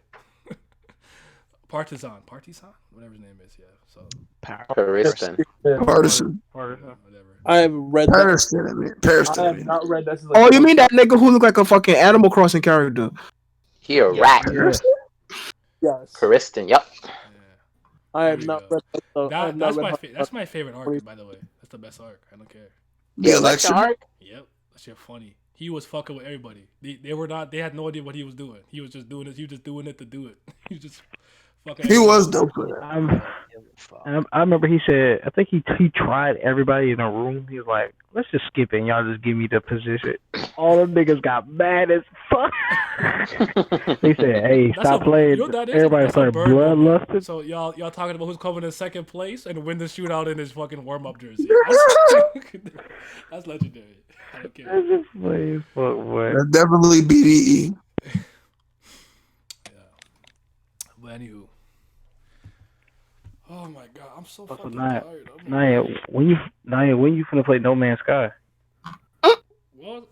Partisan, whatever his name is. Yeah. So Partisan. whatever. I haven't read that. Paris. I have not read that. Oh, you mean that nigga who look like a fucking Animal Crossing character? He a rat. Yes. Pariston, yep. I have not read that. That's my favorite arc, by the way. That's the best arc. I don't care. The election arc? Yep. That shit funny. He was fucking with everybody. They had no idea what he was doing. He was just doing it. He was just doing it to do it. He was just fucking. He was dope. I remember he said, I think he tried everybody in the room. He was like, let's just skip it and y'all just give me the position. All them niggas got mad as fuck. They said, hey, stop playing. Everybody started bloodlusting. So y'all talking about who's coming in second place and win the shootout in his fucking warm-up jersey. That's legendary. I don't care. That's just funny as fuck, boy. That's definitely BDE. Yeah. But anywho. Oh my god, I'm so Also, fucking Naya, tired. Naya, when you finna play No Man's Sky? What?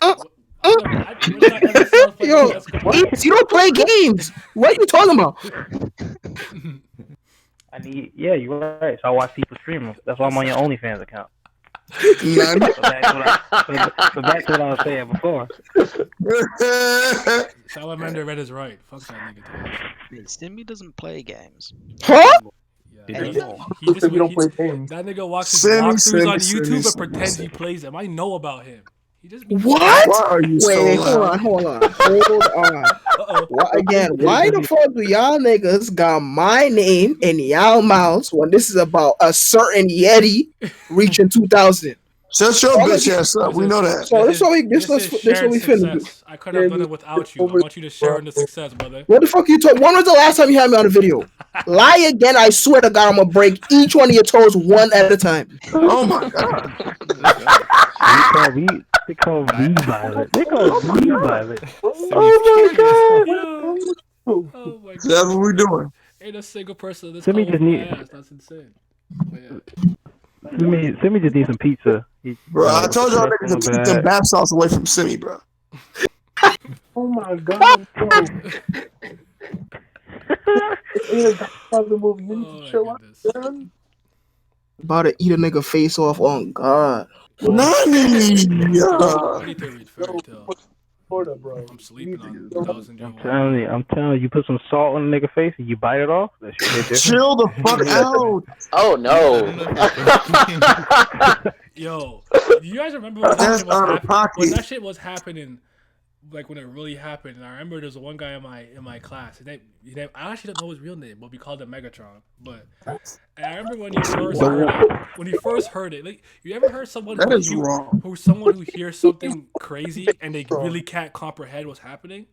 Yo, you don't play games. What are you talking about? Yeah, you're right. So I watch people stream them. That's why I'm on your OnlyFans account. None. So back to what I was saying before. Salamander Red is right. Fuck that nigga. Simmy doesn't play games. Huh? Yeah, Anymore. he just we don't play games. That nigga watches Simmy, walkthroughs on Simmy, YouTube Simmy, and pretends Simmy. he plays them. I know about him. He just be What? Why are you so Wait, loud? hold on. Uh-oh. Why the fuck do y'all niggas got my name in y'all mouths when this is about a certain Yeti reaching 2,000? Shut your bitch ass up. We know that. So this is what we finna do. success. I could have done it without you. I want you to share in the success, brother. What the fuck you talking? When was the last time you had me on a video? Lie again, I swear to God, I'm gonna break each one of your toes one at a time. Oh my god. They call me violent. They call me violent. Oh my god. That's what we doing. Ain't a single person in this Simmy whole just need- ass. That's insane. But yeah. Simi just needs some pizza. Bro, I told y'all niggas to keep them bath salts away from Simmy, bro. Oh my god, bro. It's the movie. You need to chill out, man. About to eat a nigga face off on God. Nani! I need to read fairy tale. Florida, bro. I'm sleeping on 1,000 year I'm telling you, you put some salt on the nigga face and you bite it off. That shit hit different. Chill the fuck out. Oh no. Yo, do you guys remember when That's out of pocket. that shit was happening? Like when it really happened, and I remember there's one guy in my class. His name, I actually don't know his real name, but we called him Megatron. But and I remember when he first heard it, like you ever heard someone That is wrong. who hears something crazy and they really can't comprehend what's happening.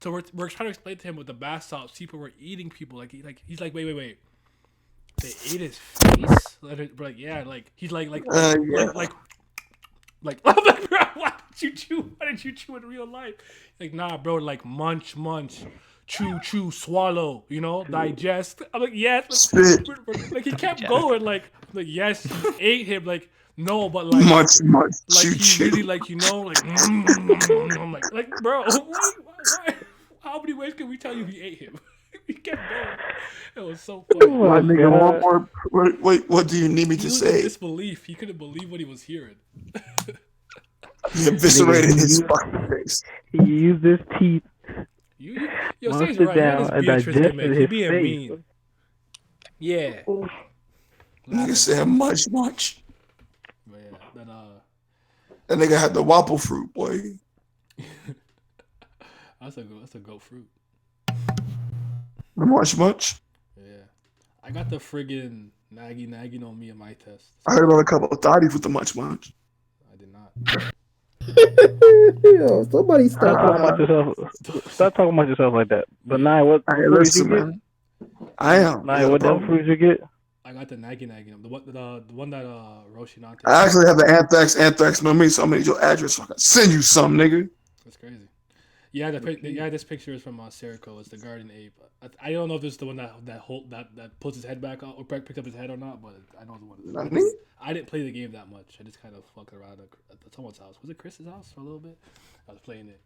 So we're trying to explain to him with the bath salts. People were eating people he's like wait. They ate his face. Like yeah, like he's like I'm like, bro, why did you chew in real life? Like, nah, bro, like munch, chew, swallow, digest. I'm like, yes. Spit. Like he kept going, like yes, he ate him, like no, but like Much, like chew, he chew. really like I'm like bro, why? How many ways can we tell you he ate him? He kept going. It was so funny. My nigga, one more. Wait, what do you need me to He was say? in disbelief. He couldn't believe what he was hearing. He eviscerated his fucking face. He used his teeth. Yo, Once Say's it right. He had down his and Beatrice digested gimmick. He his being face. mean. Yeah. Nigga said much. But yeah, then That nigga had the wapple fruit, boy. that's a goat fruit. Much. Yeah. I got the friggin' nagging on me in my test. I heard about a couple of thotties with the much. I did not. Yo, somebody Stop stop. talking about yourself. Stop talking about yourself like that. But Nye, what Hey, fruit listen, you get? man. I am. Nye, what damn fruit you get? I got the nagging. The one that Roshinante. I actually have the anthrax memory, so I'm gonna need your address so I can send you some, nigga. That's crazy. Yeah, this picture is from Serico. It's the garden ape. I don't know if this is the one that pulls his head back up or picks up his head or not, but I know the one. I didn't play the game that much. I just kind of fucked around at someone's house. Was it Chris's house for a little bit? I was playing it.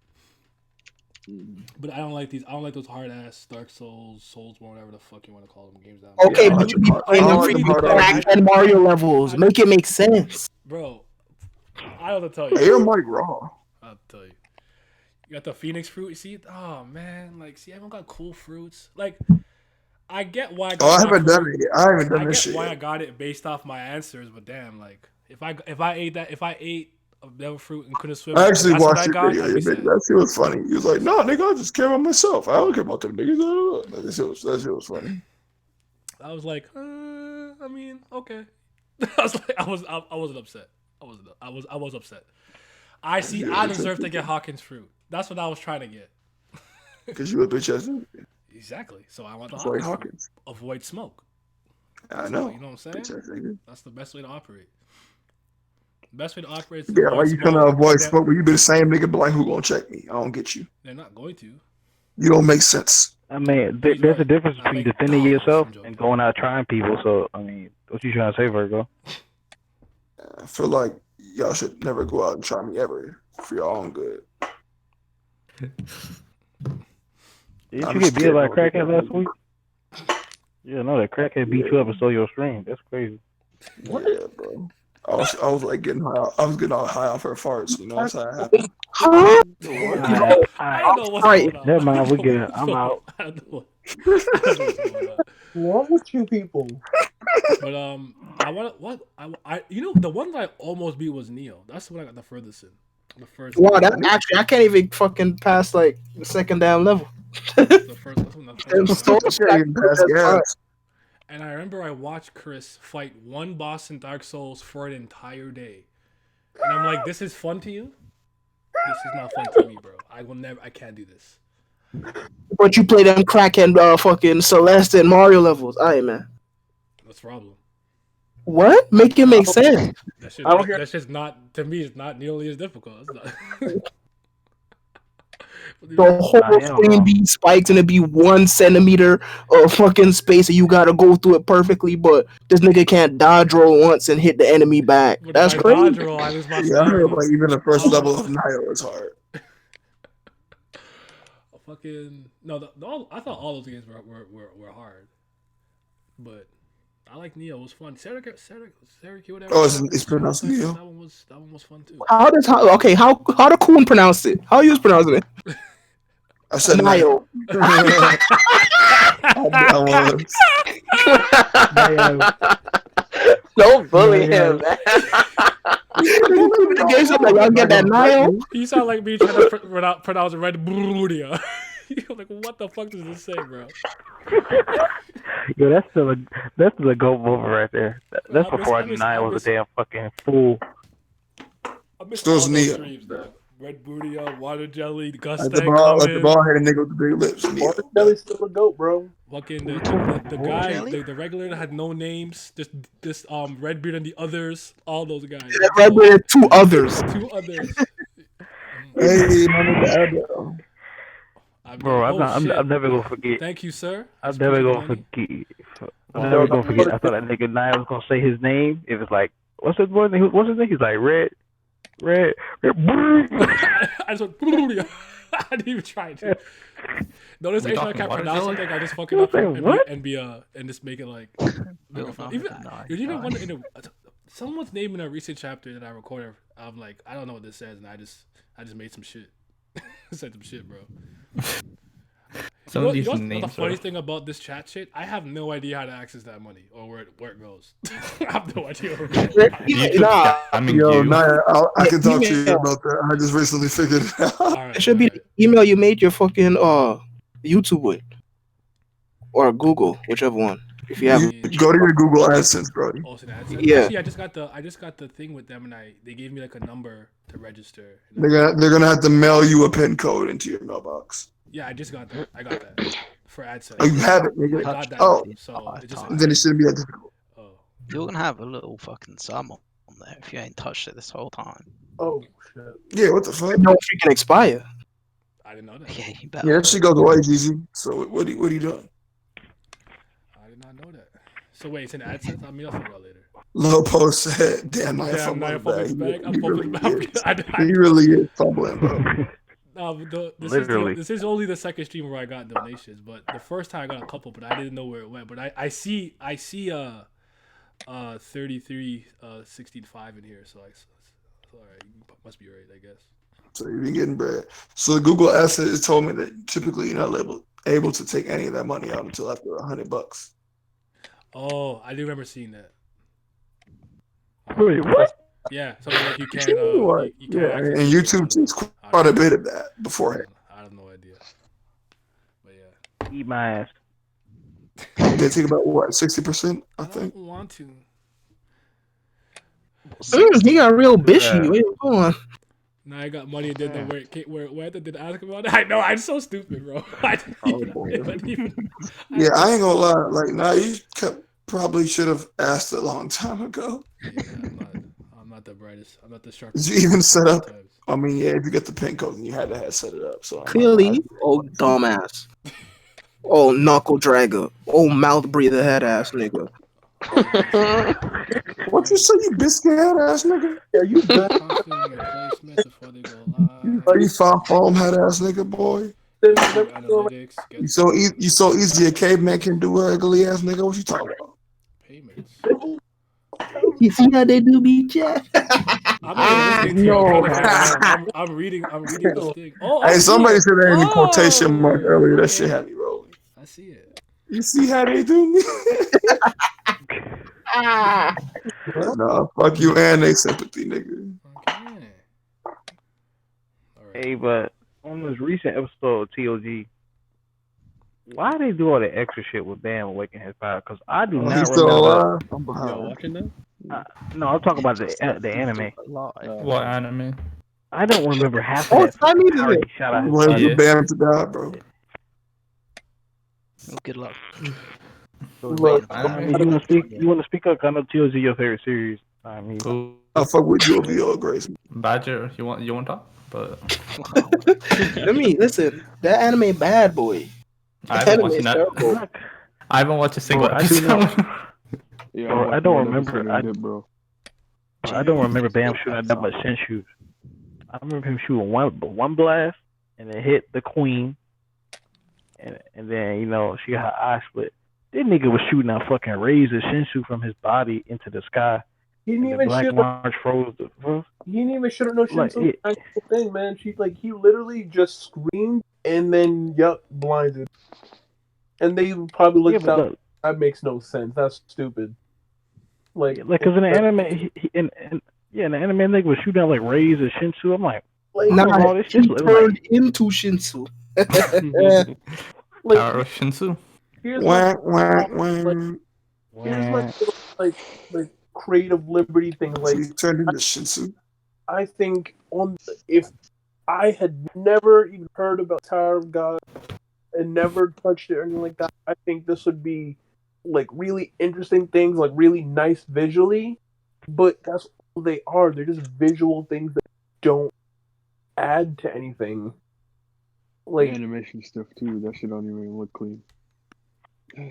But I don't like these. I don't like those hard ass Dark Souls, Soulsborne, whatever the fuck you want to call them games. Okay, but you be playing them freaking Crack and Mario levels. Make it make sense. Bro, I don't know to tell you. Hey, you're Mike Raw. I'll tell you. You got the Phoenix fruit. You see? Oh man, like see, everyone got cool fruits. Like, I get why. I haven't done it yet. I haven't done this shit. Why I yet. got it based off my answers, but damn, like if I ate a devil fruit and couldn't swim, I actually that's what watched I your got, video. I'd be Yeah, sad. that shit was funny. He was like, "No, nigga, I just care about myself. I don't care about them niggas." That shit was funny. I was like, I mean, okay. I was like, I wasn't upset. I was upset. I deserve to get Hawkins fruit. That's what I was trying to get. Because you a bitch ass nigga. Exactly. So I want the Avoid Hawkins. Avoid smoke. I know. You know what I'm saying? Bitch ass nigga. That's the best way to operate. The best way to operate is Yeah, why you trying to avoid smoke when you be the same nigga, but like, who gonna check me? I don't get you. They're not going to. You don't make sense. I mean, there's a difference between defending yourself and going out trying people. So, I mean, what you trying to say, Virgo? I feel like y'all should never go out and try me ever for your own good. Did you get beat by a crackhead last week? Yeah, no, that crackhead beat you up and stole your stream. That's crazy. Yeah, bro. I was like getting high. I was getting all high off her farts. You know, that's how it happened. Huh? I don't know what's going on. Never mind, we good. I'm out. I don't know what's going on. What's with you people? But I want what I you know the one that I almost beat was Neo. That's the one I got the furthest in. The first. Wow, that actually I can't even fucking pass like the second damn level. The first one. Them souls can't even pass gas. And I remember I watched Chris fight one boss in Dark Souls for an entire day, and I'm like, "This is fun to you? This is not fun to me, bro. I can't do this." But you play them crackhead fucking Celeste and Mario levels. Alright, man. What's the problem? What? Make it make sense. That's just not, to me, it's not nearly as difficult. It's not. The whole screen be spiked and it be 1 centimeter of fucking space and you gotta go through it perfectly, but this nigga can't dodge roll once and hit the enemy back. But that's if I crazy. dodge roll, I lose my Yeah, I heard stamina. like even the first level of Nio is hard. Fucking no, I thought all those games were hard, but I like Neo. It was fun. Saraki, whatever. Oh, it's pronounced Neo. That one was fun too. How the Coon pronounce it? How you pronouncing it? I said Nio. Don't bully him, man. The game like y'all get that Nio. You sound like me trying to pronounce Red Brudia. You're like, what the fuck does this say, bro? Yo, that's still a goat moment right there. That's before I knew I was a damn fucking fool. I missed Still all those Neo. streams, dog. Red Brudia, Water Jelly, Gus Like the ball headed nigga with the big lips. Water Jelly's still a goat, bro. Fucking the guy, the regular that had no names, this Red Beard and the others, all those guys. That Red Beard and two others. Hey, my nigga Abel. Bro, I'm never gonna forget. Thank you, sir. I'm never gonna forget. I'm never gonna forget. I thought that nigga Nia was gonna say his name. It was like, what's his name? What's his name? He's like Red. I just went, I didn't even try to. Notice I can't pronounce something. I just fucking up and just make it like. Even one someone's name in a recent chapter that I recorded. I'm like, I don't know what this says, and I just made some shit. Said some shit, bro. You know the funniest thing about this chat shit? I have no idea how to access that money or where it goes. I have no idea where it goes. I can talk to you about that. I just recently figured it out. Right, it should be the email you made your fucking YouTube with, or Google, whichever one. If you have, go to your Google AdSense, bro. Yeah. Actually, I just got the thing with them, and they gave me like a number to register. They're gonna have to mail you a PIN code into your mailbox. Yeah, I got that for AdSense. Oh, you have it, nigga. I got that. Oh, so then it shouldn't be that difficult. Oh. You're gonna have a little fucking sum on there if you ain't touched it this whole time. Oh shit. Yeah, what the fuck? It don't freaking expire. I didn't know that. Yeah, you better. Yeah, that shit goes away, Jeezy. So what are you doing? I did not know that. So wait, it's an AdSense? I'll figure out later. Lopo said, "Damn, I fumbled the bag. He really is fumbling, bro." No, this is only the second stream where I got donations, but the first time I got a couple, but I didn't know where it went. But I see 3365 in here, so alright, you must be right, I guess. So you've been getting bread. So the Google Asset has told me that typically you're not able to take any of that money out until after $100. Oh, I do remember seeing that. Wait, what? Yeah, something like you can. You can and YouTube takes quite a bit of that beforehand. I have no idea. But yeah. Eat my ass. They take about what, 60%? I think. I don't want to. He got real bitchy. Wait, hold on. Now I got money and didn't know where did I ask about it? I know, I'm so stupid, bro. Yeah, I ain't gonna lie. Like, you probably should have asked a long time ago. Yeah, I'm not the brightest. I'm not the sharpest. Did you even set up? I mean, yeah, if you get the pin code, then you had to have set it up. So clearly, dumbass. Knuckle dragger. Mouth breather head ass nigga. What you say, you biscuit head ass nigga? Yeah, you bet. 35 foam head ass nigga, boy. Analytics. You so easy a caveman can do an ugly ass nigga. What you talking about? Payments. You see how they do me, chat? I'm not even listening to you. I'm trying to figure out. I'm reading this thing. Oh, I Hey, see somebody it. said that in a quotation mark earlier. That Okay. shit had me rolling. I see it. You see how they do me? Nah, fuck you and they sympathy, nigga. Okay. Hey, but on this recent episode of TOG, why they do all the extra shit with Bam awakening his power? Because I do not He's still remember. alive. I'm Y'all behind. watching that? No, I'm talking about the anime. What anime? I don't remember half of Oh, that Simon power is he it? shot out his Wait body. for Bam to die, bro. Well, good luck. Look, I mean, you want to speak up? I know TOG is your favorite series. I mean, Cool. I fuck with you, VO Grace. Badger, you want to talk? But Let me listen. That anime bad boy. I That haven't anime watched is that. terrible. I haven't watched a single Bro, I do know. episode. Yeah, Bro, I don't remember. bro. I don't remember Bam shooting at that much Senshu. I remember him shooting one blast and it hit the queen, and then she got her eye split. This nigga was shooting out fucking rays of Shinsu from his body into the sky. He didn't The even Black shoot. March froze. He didn't even shoot no Like, Shinsu thing, man. He literally just screamed and then blinded. And they probably looked out. Look, that makes no sense. That's stupid. Like, because in the anime, in the anime, nigga was shooting out like rays of Shinsu. I'm like, Nah, this he shit turned into Shinsu. like, Power of Shinsu. here's like creative liberty things. Like, he turned into Shinsu. I think if I had never even heard about Tower of God and never touched it or anything like that, I think this would be like really interesting things, like really nice visually. But that's all they are. They're just visual things that don't add to anything. Like animation stuff too. That shit don't even look clean.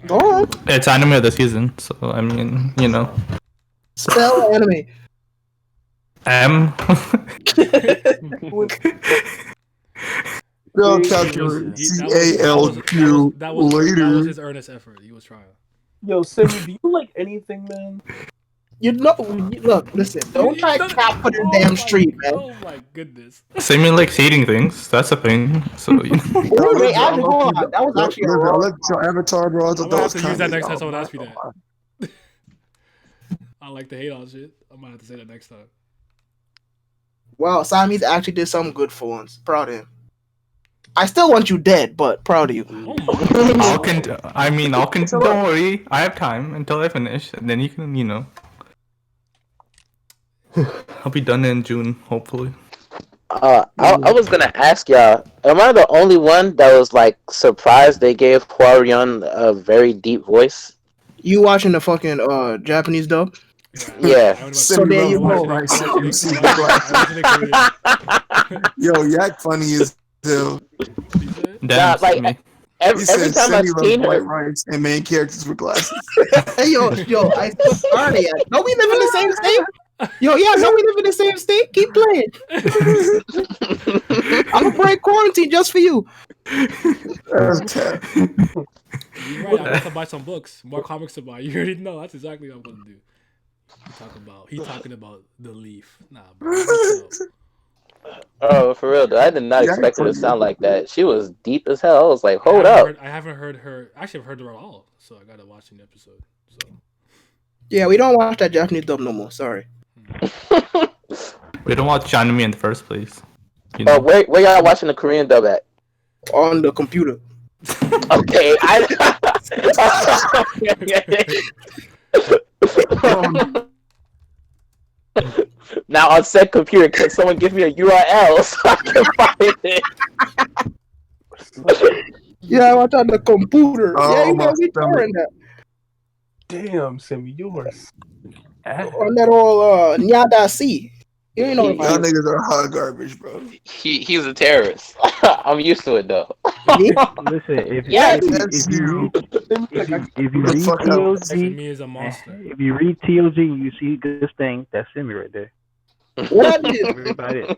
Go on. It's anime of the season, so I mean, Spell anime. M. Spell calculator. CALQ That was later. his earnest effort. He was trying. Yo, Simi, do you like anything, man? Look, listen. Don't try to cap for the damn street, man. Oh my goodness. Same in like seeding things. That's a thing. So Wait, hold on. That was actually I'll let your avatar, bro. I thought I'm that gonna have was to kind use that of next time someone asks me that. I like to hate on shit. I might have to say that next time. Wow, Siamese actually did something good for once. Proud of him. I still want you dead, but proud of you. Oh my Don't worry. I have time until I finish, and then you can, I'll be done in June, hopefully. I was gonna ask y'all, am I the only one that was like surprised they gave Huarion a very deep voice? You watching the fucking Japanese dub? Yeah. So there you go. Yo, Yak funny as hell. Nah, like every time I've seen white her, rice and main characters with glasses. Hey, yo, I still sorry. Don't we live in the same state? Yo, yeah, don't we live in the same state? Keep playing. I'm gonna break quarantine just for you. You're right. I'm about to buy some books, more comics to buy. You already know. That's exactly what I'm gonna do. He talking about the leaf. Nah, bro. oh, for real though, I did not expect her to sound like that. She was deep as hell. I was like, hold up. I haven't heard her. Actually, I've heard her at all. So I gotta watch an episode. So yeah, we don't watch that Japanese dub no more. Sorry. We don't watch anime in the first place. Where y'all watching the Korean dub at? On the computer. Okay, now on said computer, can someone give me a URL so I can find it? Yeah, I watch on the computer. Yeah, you know we touring that. Damn, Simi, you are on that old Nyada C. You know y'all niggas are hot garbage, bro. He's a terrorist. I'm used to it though. Listen, if you read TOG, is a monster. If you read TOG, you see this thing. That's Simi right there. What I did? Everybody.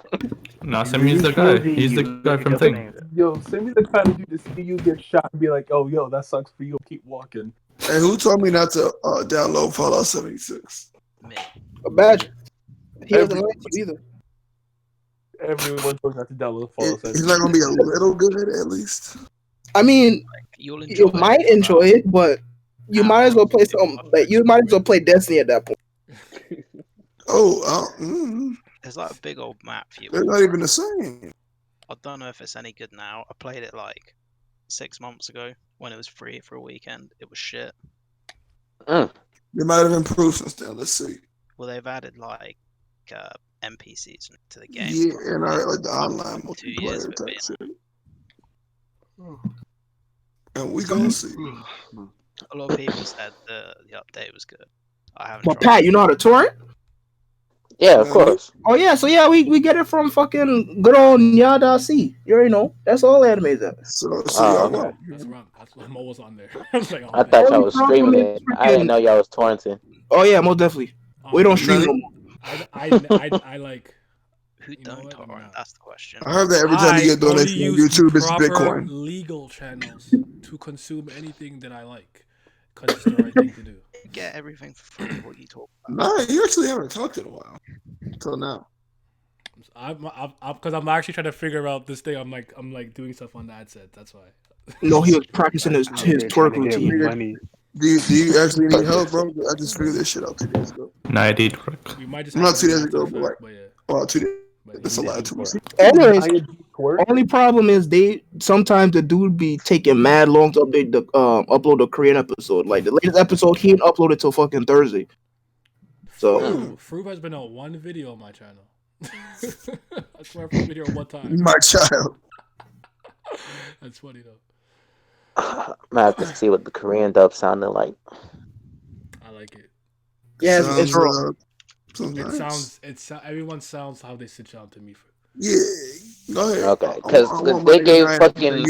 Nah, Simi's the guy. He's the guy from Thing. Yo, send me the kind of dude to see you get shot and be like, oh, yo, that sucks for you. Keep walking. And who told me not to download Fallout 76? Me. Imagine. He doesn't like you either. Everyone told not to download Fallout 76. He's not gonna be a little good at least. I mean, You'll enjoy you might enjoy it, but you might as well play some. Like, you might as well play Destiny at that point. It's like a big old map view. They're not even the same. I don't know if it's any good now. I played it like 6 months ago when it was free for a weekend. It was shit. They might have improved since then. Let's see. Well, they've added like NPCs to the game. Yeah, and like the online 2 years multiplayer of it type being shit. And we gonna see. A lot of people said the update was good. I haven't. But Pat, you know how to torrent? Yeah, of course. Oh yeah, so yeah, we get it from fucking good old Nya.c. You already know. That's all animes at. So That's I'm always on there. Like, I thought y'all was streaming it. I didn't know y'all was torrenting. Oh yeah, most definitely. We don't stream no more. I like. Who don't torrent? That's the question. I heard that every time you get donation on YouTube, it's Bitcoin. Legal channels to consume anything that I like, because it's the right thing to do. You get everything for free. What you talk about? Nah, you actually haven't talked in a while until now. Because I'm actually trying to figure out this thing. I'm like doing stuff on the ad set. That's why. No, he was practicing his twerk routine. Do you actually need help, bro? I just figured this shit out 2 days ago. Nah, I did work. Not 2 days ago, but like, well, 2 days. That's a lot too much. Anyways, only problem is sometimes the dude be taking mad long to upload the Korean episode. Like the latest episode, he didn't upload it till fucking Thursday. So Fruit has been on one video on my channel. I swear, one video one time. My child. That's funny though. I'm gonna have to see what the Korean dub sounded like. I like it. Yeah, it's raw. Everyone sounds how they sit down to me. Yeah, go ahead. Okay, because they gave fucking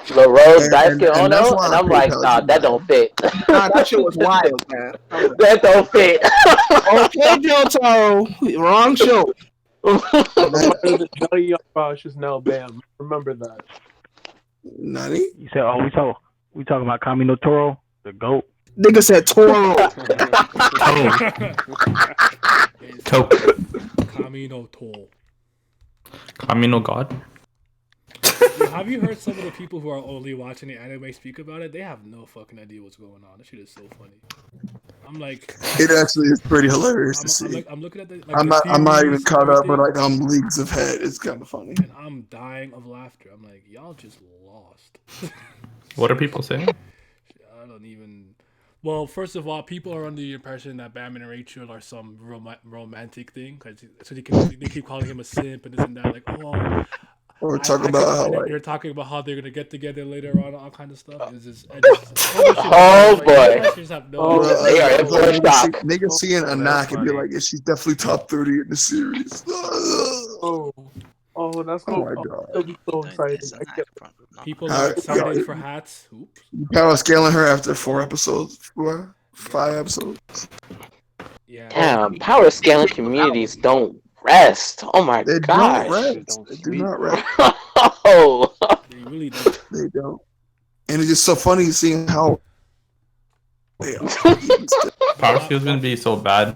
LaRose Daisuke Ono, and I'm like, nah, that don't fit. Nah, that shit was wild, man. That don't fit. Okay, Johto, wrong show. Johnny Young is now banned. Remember that. Nani? You said, we talking about Kami no Toro, the goat. Nigga said Toro. Kami no Toro. Kami no God. Have you heard some of the people who are only watching the anime speak about it? They have no fucking idea what's going on. That shit is so funny. I'm like, it actually is pretty hilarious to see. I'm looking at the. I'm not even caught up, but like I'm leagues ahead. It's kind of funny. And I'm dying of laughter. I'm like, y'all just lost. What are people saying? I don't even. Well, first of all, people are under the impression that Batman and Rachel are some romantic thing, so they keep calling him a simp and this and that. Like, oh. Or talking about how like you're talking about how they're gonna get together later on, all kind of stuff. Oh boy! They are in for a shock. Niggas seeing a knock and be like, yeah, she's definitely top 30 in the series. Oh, that's oh my god! That'll be so exciting. People are excited for hats. Oops. Power scaling her after 4 episodes, 5 episodes. Yeah. Damn, power scaling communities don't rest. Oh my gosh. They do not rest. Oh. They really don't. They don't. And it's just so funny seeing how Power skills gonna be so bad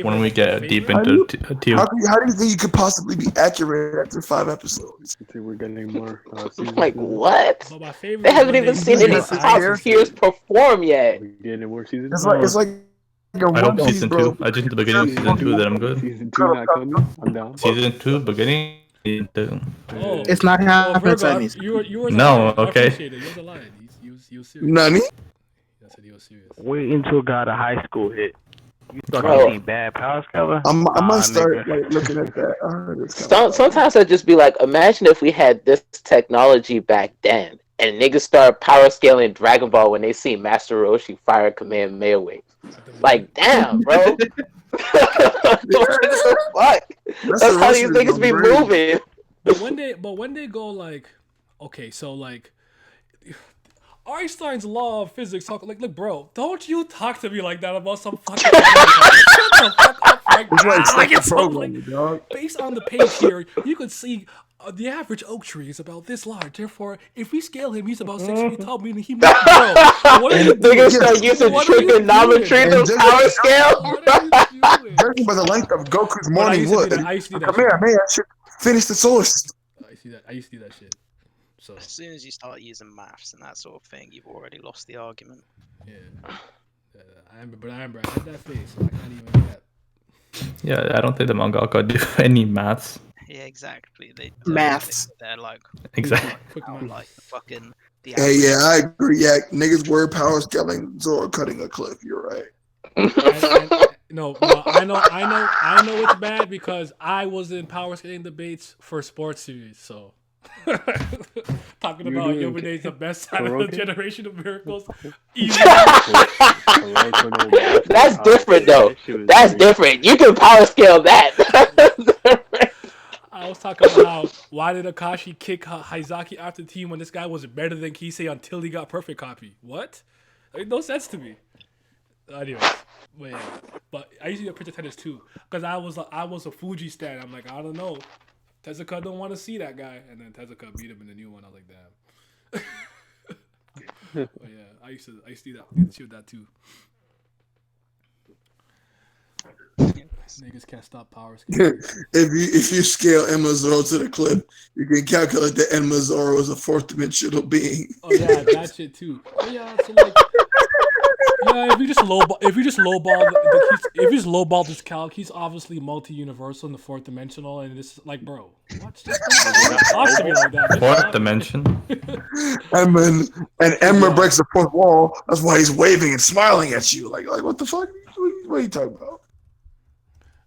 when we get deep into tier. How do you think you could possibly be accurate after 5 episodes? We're getting more seasons. Like what? They haven't even seen any top tiers perform yet. We're getting more seasons. It's like I hope season 2. I just the beginning of season 2 that I'm good. Season 2 not coming. I'm down. Season 2 beginning. Oh, it's not happening. You were no, okay. I appreciate it. You was alive. You was serious. Nani? I said you was serious. Wait until God a high school hit. You start seeing bad power scaler. I might start like looking at that. I heard it's sometimes I just be like, imagine if we had this technology back then, and niggas start power scaling Dragon Ball when they see Master Roshi fire command Mega Wave. Like, damn, bro. What the fuck? That's how these niggas be moving. But when they go like, okay, so like Einstein's law of physics talk like, look, bro, don't you talk to me like that about some fucking shut the fuck up Like, That's why it's like like it's so, like, programming, dog. based on the page here, you could see the average oak tree is about this large. Therefore, if we scale him, he's about 6 feet tall, meaning he might grow. What are you doing? Niggas start using trigonometry to power scale. What are you doing? Judging by the length of Goku's But I morning used to do wood, that. I used to do that. Kamehameha should finish the solar system. I used to do that shit. So As soon as you start using maths and that sort of thing, you've already lost the argument. yeah, I remember I had that face. So I can't even do that. Yeah, I don't think the mangaka do any maths. Yeah, exactly. They Maths. They're like Exactly. like fucking. The Hey, yeah, I agree. Yeah, niggas word power scaling, Zoro cutting a cliff. You're right. No, I know it's bad because I was in power scaling debates for sports series. So talking about Yomine's the best out of the generation of miracles. That's different though. That's different. You can power scale that. I was talking about how why did Akashi kick Haizaki after the team when this guy was better than Kisei until he got perfect copy? What? That made no sense to me. Anyways, but I used to get picture tennis too because I was a Fuji stan. I'm like, I don't know, Tezuka don't want to see that guy, and then Tezuka beat him in the new one. I was like, damn. But yeah, I used to do that too. Niggas can't stop power scaling. if you scale Emma Zoro to the cliff, you can calculate that Emma Zoro is a fourth dimensional being. Oh yeah, that shit too. But yeah, so like, yeah, if you just lowball this calc, he's obviously multi-universal in the fourth dimensional, and it's like, bro, what? Just talk to me like that. Fourth dimension. And Emma breaks the fourth wall. That's why he's waving and smiling at you. Like what the fuck? What are you talking about?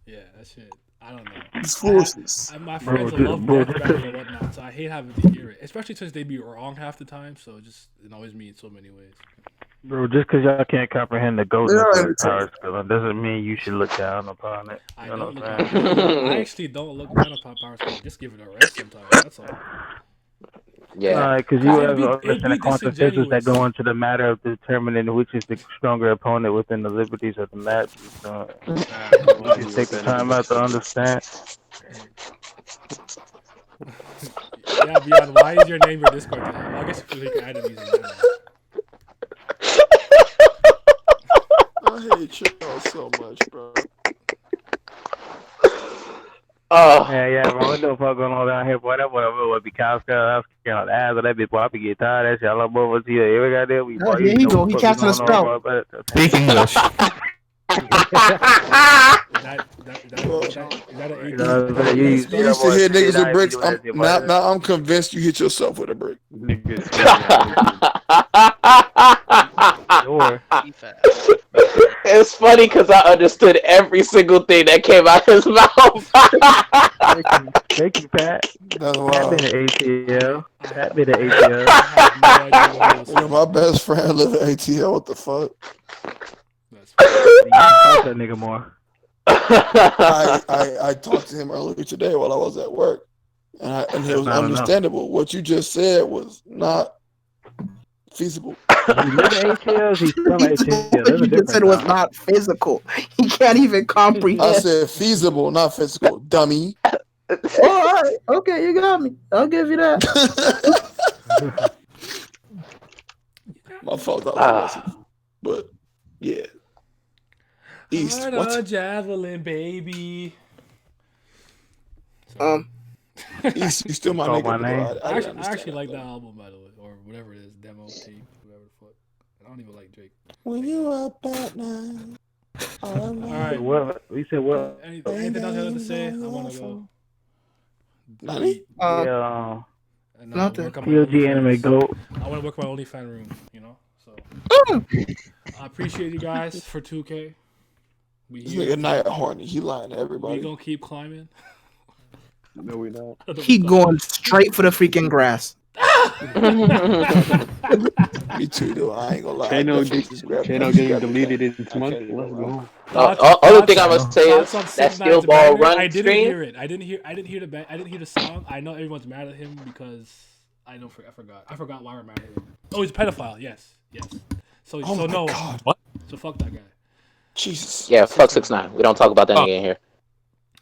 Yeah, that shit. I don't know. It's foolishness. My friends love Death Battle and whatnot, so I hate having to hear it, especially since they be wrong half the time. So it annoys me in so many ways. Bro, just because y'all can't comprehend the goat power scaling doesn't mean you should look down upon it. I actually don't look down upon power scaling. Just give it a rest sometimes. That's all. Yeah, because you have understand the consequences that go into the matter of determining which is the stronger opponent within the liberties of the match. So, you take the time out to understand. Yeah, Beyond, why is your name your Discord? I guess you can add it easily. I hate y'all so much, bro. Yeah, bro. What the fuck going on down here, boy? That boy would be cow scale. I was scared on the ass of that bitch, boy. I be getting tired of that shit. I love both of us here. Every goddamn week, boy. Here you go. He casting a spell. Speak English. You used to hit niggas with bricks. Now I'm convinced you hit yourself with a brick. It's funny because I understood every single thing that came out his mouth. Thank you, Pat. That's Pat wild. been an ATL. Pat been an ATL. My best friend live in ATL. What the fuck? Talk that nigga more. I talked to him earlier today while I was at work, and it was understandable. What you just said was not feasible. He live in ATLs, he's from ATL. You just said it was not physical. He can't even comprehend. I said feasible, not physical, dummy. All right. Okay, you got me. I'll give you that. My fault. But yeah. East. What? Javelin, baby. East, you still my nigga. I actually like that album, by the way, or whatever it is, demo tape, whatever the fuck. I don't even like Drake. When you up at night. All right. What? You said what? Anything else I have to say? I want to go. Nothing. Nothing. POG anime goat. I want to work my OnlyFans room, you know. So I appreciate you guys for 2K. This nigga night horny. He lying to everybody. We gonna keep climbing. No, we not. He going straight for the freaking grass. Me too, though. I ain't gonna lie. Channel getting deleted in this month. Let's go. Only thing I must say is that Steel Ball Run I didn't stream. hear it. I didn't hear the song. I know everyone's mad at him because I forgot why we're mad at him. Oh, he's a pedophile. Yes. So Oh my no. God. What? So fuck that guy. Jesus. Yeah, fuck 6ix9ine. We don't talk about that nigga in here.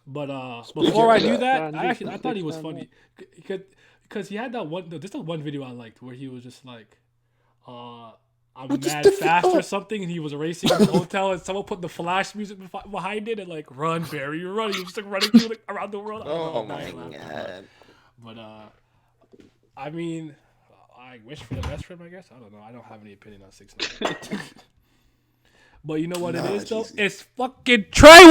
But before I do that, Nah, I Nick, thought he was nah, funny because he had that one. There's that one video I liked where he was just like, I'm mad fast or something, and he was racing in the hotel, and someone put the flash music behind it, and like, run, Barry, run. He was just like running through like around the world. Oh my god. But I mean, I wish for the best for him. I guess I don't know. I don't have any opinion on 6ix9ine. But you know what it is though? It's fucking Trey.